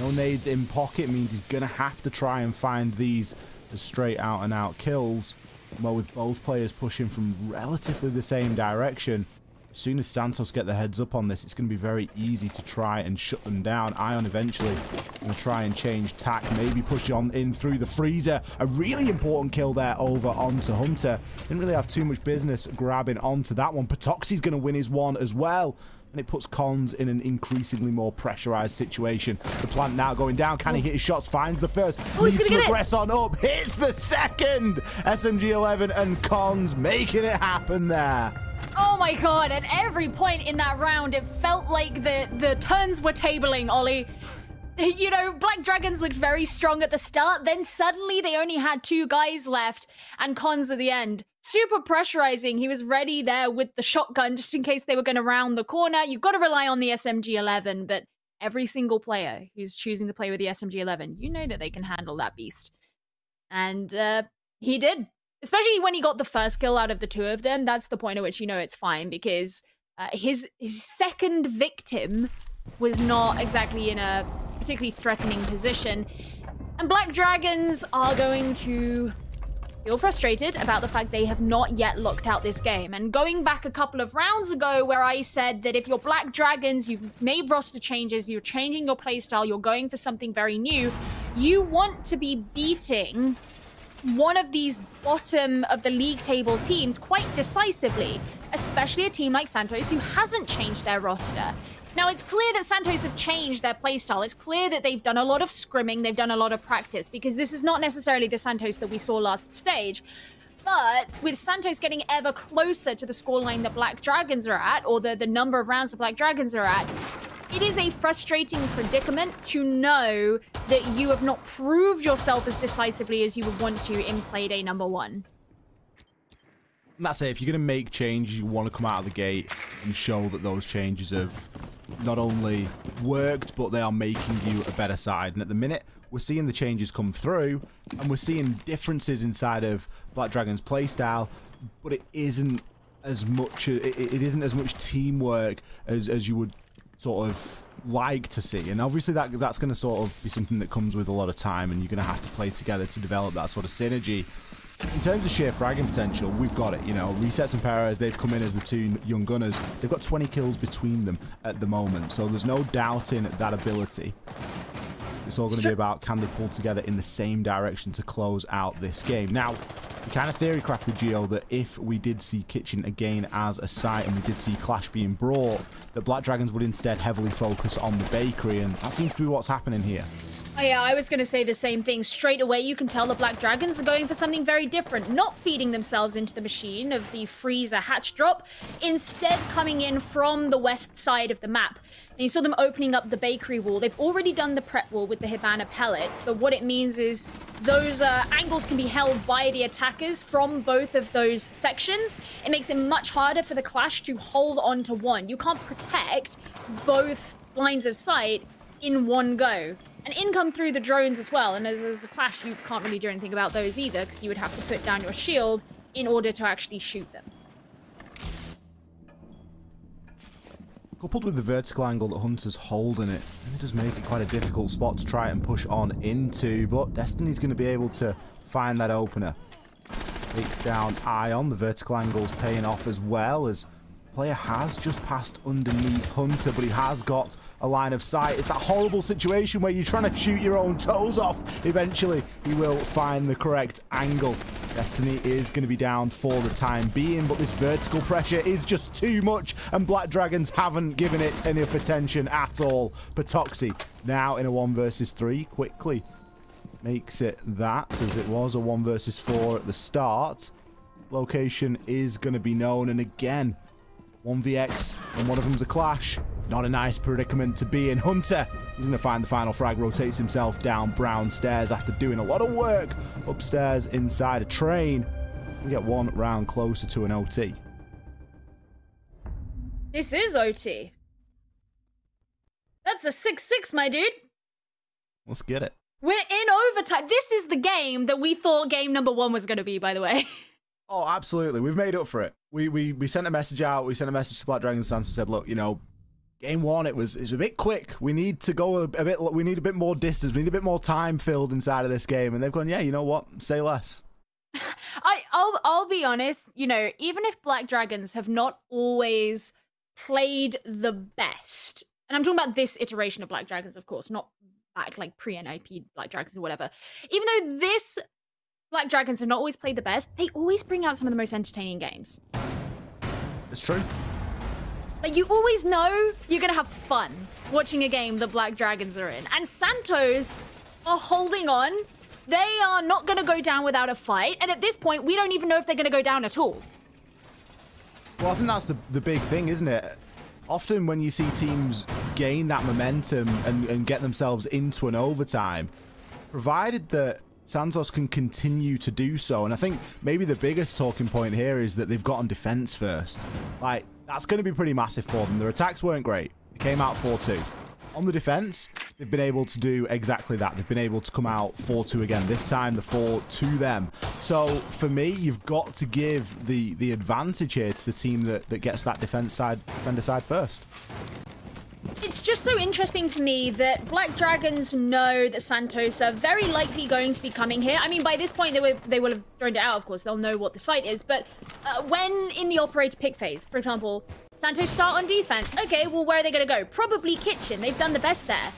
No nades in pocket means he's going to have to try and find these as straight out and out kills. Well, with both players pushing from relatively the same direction, as soon as Santos get the heads up on this, it's going to be very easy to try and shut them down. Ion eventually going to try and change tack, maybe push on in through the freezer. A really important kill there over onto Hunter. Didn't really have too much business grabbing onto that one. Patoxi's going to win his one as well. And it puts Cons in an increasingly more pressurized situation. The plant now going down. Can he hit his shots? Finds the first. Needs to aggress on up. Hits the second. SMG11 and Cons making it happen there. Oh my god, at every point in that round, it felt like the turns were tabling, Ollie. You know, Black Dragons looked very strong at the start, then suddenly they only had 2 guys left, and Cons at the end. Super pressurizing. He was ready there with the shotgun just in case they were going to round the corner. You've got to rely on the SMG11, but every single player who's choosing to play with the SMG11, you know that they can handle that beast. And he did. Especially when he got the first kill out of the 2 of them. That's the point at which you know it's fine, because his second victim was not exactly in a particularly threatening position. And Black Dragons are going to feel frustrated about the fact they have not yet locked out this game. And going back a couple of rounds ago where I said that if you're Black Dragons, you've made roster changes, you're changing your playstyle, you're going for something very new, You want to be beating one of these bottom of the league table teams quite decisively, especially a team like Santos who hasn't changed their roster. Now, it's clear that Santos have changed their playstyle. It's clear that they've done a lot of scrimming, they've done a lot of practice, because this is not necessarily the Santos that we saw last stage. But with Santos getting ever closer to the scoreline that Black Dragons are at, or the number of rounds the Black Dragons are at, it is a frustrating predicament to know that you have not proved yourself as decisively as you would want to in Playday number 1. And that's it. If you're going to make changes, you want to come out of the gate and show that those changes have not only worked, but they are making you a better side. And at the minute, we're seeing the changes come through, and we're seeing differences inside of Black Dragon's playstyle, but it isn't as much. It isn't as much teamwork as you would sort of like to see. And obviously that's going to sort of be something that comes with a lot of time, and you're going to have to play together to develop that sort of synergy. In terms of sheer fragging potential, we've got it. You know, Resets and Perez, they've come in as the two young gunners. They've got 20 kills between them at the moment, so there's no doubting that ability. It's all going to be about, can they pull together in the same direction to close out this game. Now, we kind of theory crafted, Gio, that if we did see Kitchen again as a site and we did see Clash being brought, that Black Dragons would instead heavily focus on the bakery, and that seems to be what's happening here. Oh yeah, I was going to say the same thing. Straight away, you can tell the Black Dragons are going for something very different. Not feeding themselves into the machine of the freezer hatch drop, instead coming in from the west side of the map. And you saw them opening up the bakery wall. They've already done the prep wall with the Hibana pellets, but what it means is those angles can be held by the attackers from both of those sections. It makes it much harder for the Clash to hold on to one. You can't protect both lines of sight in one go. And income through the drones as well. And as a Clash, you can't really do anything about those either, because you would have to put down your shield in order to actually shoot them. Coupled with the vertical angle that Hunter's holding it, it does make it quite a difficult spot to try and push on into, but Destiny's going to be able to find that opener. Takes down Ion, the vertical angle's paying off as well, as player has just passed underneath Hunter, but he has got a line of sight. It's that horrible situation where you're trying to shoot your own toes off. Eventually, he will find the correct angle. Destiny is going to be down for the time being, but this vertical pressure is just too much, and Black Dragons haven't given it enough attention at all. Patoxy now in a 1 versus 3 quickly makes it that, as it was a 1 versus 4 at the start. Location is going to be known, and again, 1vx, and one of them's a Clash. Not a nice predicament to be in. Hunter, he's going to find the final frag, rotates himself down brown stairs after doing a lot of work upstairs inside a train. We get one round closer to an OT. This is OT. That's a 6-6, my dude. Let's get it. We're in overtime. This is the game that we thought game number 1 was going to be, by the way. Oh, absolutely. We've made up for it. We sent a message out. We sent a message to Black Dragons Santos and said, look, you know, game 1, it was a bit quick. We need to go a bit. We need a bit more distance. We need a bit more time filled inside of this game. And they've gone, yeah, you know what? Say less. I'll be honest. You know, even if Black Dragons have not always played the best, and I'm talking about this iteration of Black Dragons, of course, not back like pre-NIP Black Dragons or whatever. Even though this Black Dragons have not always played the best, they always bring out some of the most entertaining games. It's true. Like, you always know you're going to have fun watching a game that Black Dragons are in. And Santos are holding on. They are not going to go down without a fight. And at this point, we don't even know if they're going to go down at all. Well, I think that's the big thing, isn't it? Often when you see teams gain that momentum and get themselves into an overtime, provided that Santos can continue to do so. And I think maybe the biggest talking point here is that they've got on defense first. Like, that's going to be pretty massive for them. Their attacks weren't great. They came out 4-2. On the defense, they've been able to do exactly that. They've been able to come out 4-2 again. This time, the 4 to them. So, for me, you've got to give the advantage here to the team that gets that defender side first. It's just so interesting to me that Black Dragons know that Santos are very likely going to be coming here. I mean, by this point, they will have droned it out, of course. They'll know what the site is. But when in the operator pick phase, for example, Santos start on defense. Okay, well, where are they going to go? Probably kitchen. They've done the best there.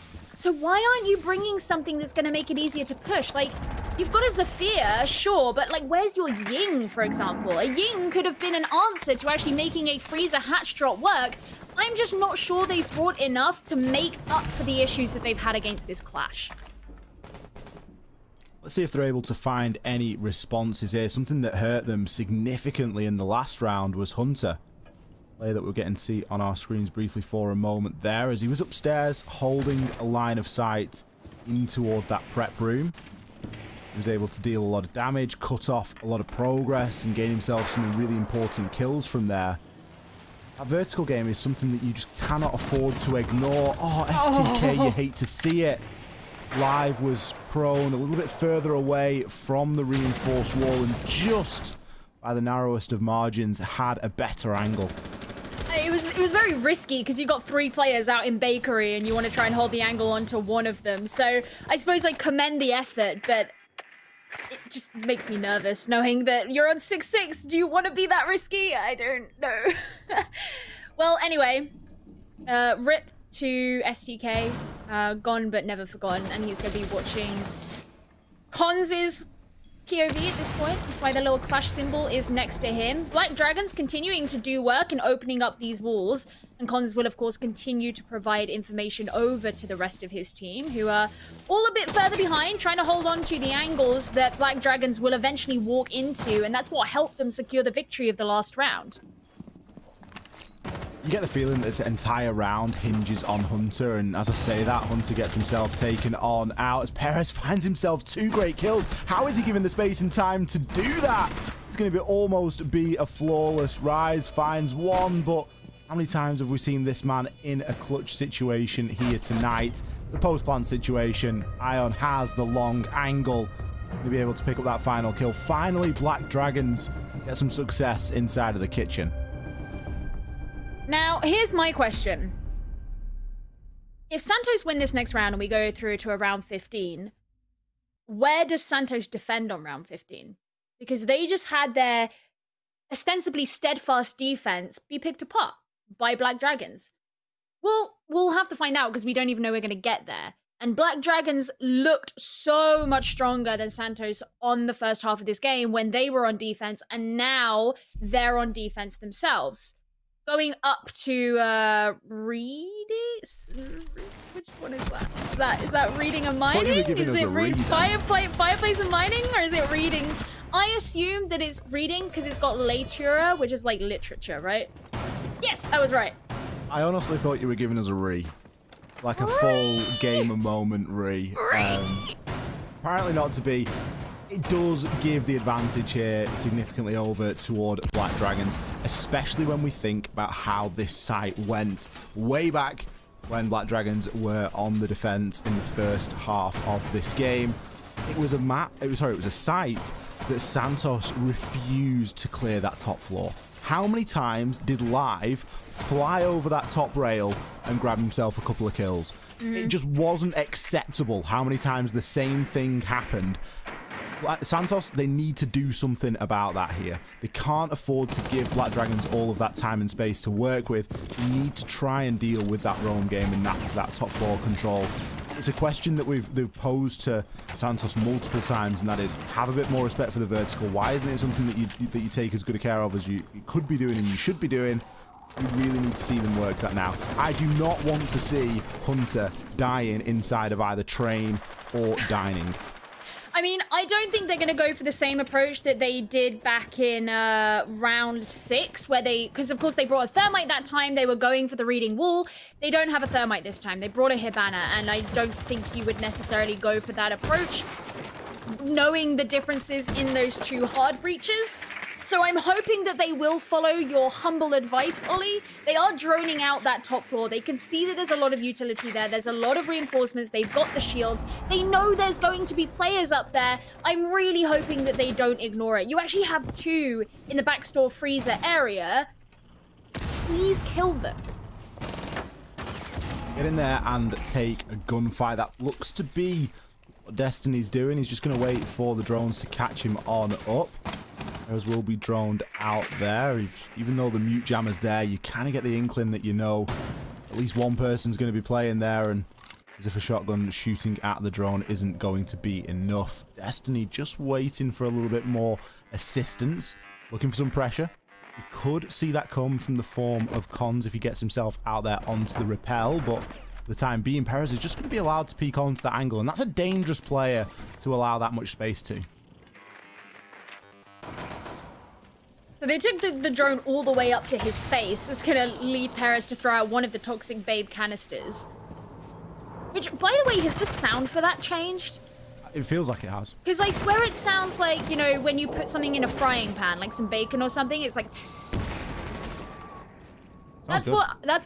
So why aren't you bringing something that's going to make it easier to push? Like, you've got a Zephyr, sure, but like, where's your Ying, for example? A Ying could have been an answer to actually making a Freezer hatch drop work. I'm just not sure they've brought enough to make up for the issues that they've had against this clash. Let's see if they're able to find any responses here. Something that hurt them significantly in the last round was Hunter. Player that we're getting to see on our screens briefly for a moment there, as he was upstairs holding a line of sight in toward that prep room. He was able to deal a lot of damage, cut off a lot of progress, and gain himself some really important kills from there. That vertical game is something that you just cannot afford to ignore. Oh, STK, you hate to see it. Live was prone a little bit further away from the reinforced wall and just by the narrowest of margins had a better angle. It was very risky because you got 3 players out in bakery and you want to try and hold the angle onto one of them. So I suppose I commend the effort, but it just makes me nervous knowing that you're on 6-6. Do you want to be that risky? I don't know. Well, anyway, rip to STK. Gone but never forgotten, and he's going to be watching Cons' POV at this point. That's why the little clash symbol is next to him. Black Dragon's continuing to do work and opening up these walls, and Cons will, of course, continue to provide information over to the rest of his team, who are all a bit further behind, trying to hold on to the angles that Black Dragons will eventually walk into, and that's what helped them secure the victory of the last round. You get the feeling that this entire round hinges on Hunter, and as I say that, Hunter gets himself taken on out as Perez finds himself 2 great kills. How is he given the space and time to do that? It's going to be almost be a flawless rise, finds 1, but how many times have we seen this man in a clutch situation here tonight? It's a post-plant situation. Ion has the long angle to be able to pick up that final kill. Finally, Black Dragons get some success inside of the kitchen. Now, here's my question. If Santos win this next round and we go through to a round 15, where does Santos defend on round 15? Because they just had their ostensibly steadfast defense be picked apart by Black Dragons. We'll have to find out because we don't even know we're going to get there. And Black Dragons looked so much stronger than Santos on the first half of this game when they were on defense, and now they're on defense themselves. Going up to reading? Which one is that? Is that reading and mining? Is it fireplace and mining, or is it reading? I assume that it's reading because it's got literature, which is like literature, right? Yes, I was right. I honestly thought you were giving us a re. Like a full gamer moment re. Apparently not to be. It does give the advantage here significantly over toward Black Dragons, especially when we think about how this site went way back when Black Dragons were on the defense in the first half of this game. It was a map, it was a site that Santos refused to clear that top floor. How many times did Live fly over that top rail and grab himself a couple of kills? It just wasn't acceptable how many times the same thing happened. Santos, they need to do something about that here. They can't afford to give Black Dragons all of that time and space to work with. They need to try and deal with that roam game and that top floor control. It's a question that they've posed to Santos multiple times, and that is, have a bit more respect for the vertical. Why isn't it something that you take as good a care of as you could be doing and you should be doing? We really need to see them work that now. I do not want to see Hunter dying inside of either train or dining. I mean, I don't think they're going to go for the same approach that they did back in round 6, where because of course they brought a thermite that time. They were going for the reading wall. They don't have a thermite this time. They brought a Hibana, and I don't think you would necessarily go for that approach, knowing the differences in those 2 hard breaches. So I'm hoping that they will follow your humble advice, Ollie. They are droning out that top floor. They can see that there's a lot of utility there. There's a lot of reinforcements. They've got the shields. They know there's going to be players up there. I'm really hoping that they don't ignore it. You actually have 2 in the backstore freezer area. Please kill them. Get in there and take a gunfight. That looks to be what Destiny's doing. He's just going to wait for the drones to catch him on up. As will be droned out there. Even though the mute jammer's there, you kind of get the inkling that you know at least one person's going to be playing there, and as if a shotgun shooting at the drone isn't going to be enough. Destiny just waiting for a little bit more assistance, looking for some pressure. You could see that come from the form of Cons if he gets himself out there onto the rappel, but for the time being, Perez is just going to be allowed to peek onto that angle, and that's a dangerous player to allow that much space to. So they took the drone all the way up to his face. That's going to lead Perez to throw out one of the Toxic Babe canisters. Which, by the way, has the sound for that changed? It feels like it has. Because I swear it sounds like, you know, when you put something in a frying pan, like some bacon or something, it's like... That's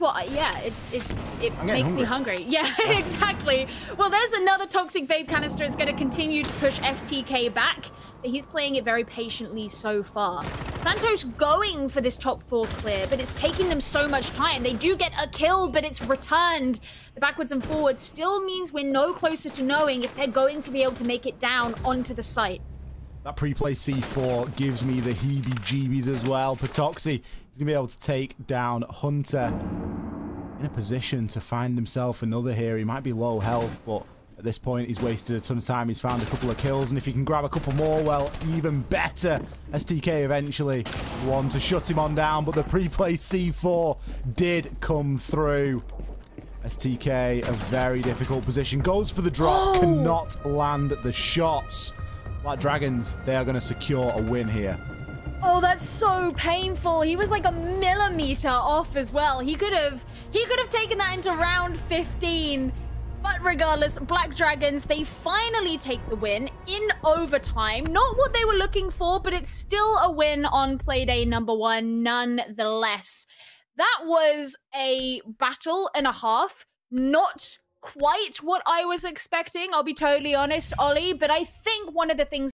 what, yeah, it makes me hungry. Yeah, exactly. Well, there's another Toxic Babe canister. It's going to continue to push STK back, but he's playing it very patiently so far. Santos going for this top 4 clear, but it's taking them so much time. They do get a kill, but it's returned. The backwards and forwards still means we're no closer to knowing if they're going to be able to make it down onto the site. That pre-play C4 gives me the heebie-jeebies as well. Patoxy is going to be able to take down Hunter in a position to find himself another here. He might be low health, but at this point, he's wasted a ton of time. He's found a couple of kills, and if he can grab a couple more, well, even better. STK eventually one to shut him on down, but the pre-play C4 did come through. STK, a very difficult position. Goes for the drop, cannot land the shots. Black Dragons, they are going to secure a win here. Oh, that's so painful. He was like a millimeter off as well. He could have taken that into round 15. But regardless, Black Dragons, they finally take the win in overtime. Not what they were looking for, but it's still a win on playday number 1 nonetheless. That was a battle and a half. Not quite what I was expecting, I'll be totally honest, Ollie, but I think one of the things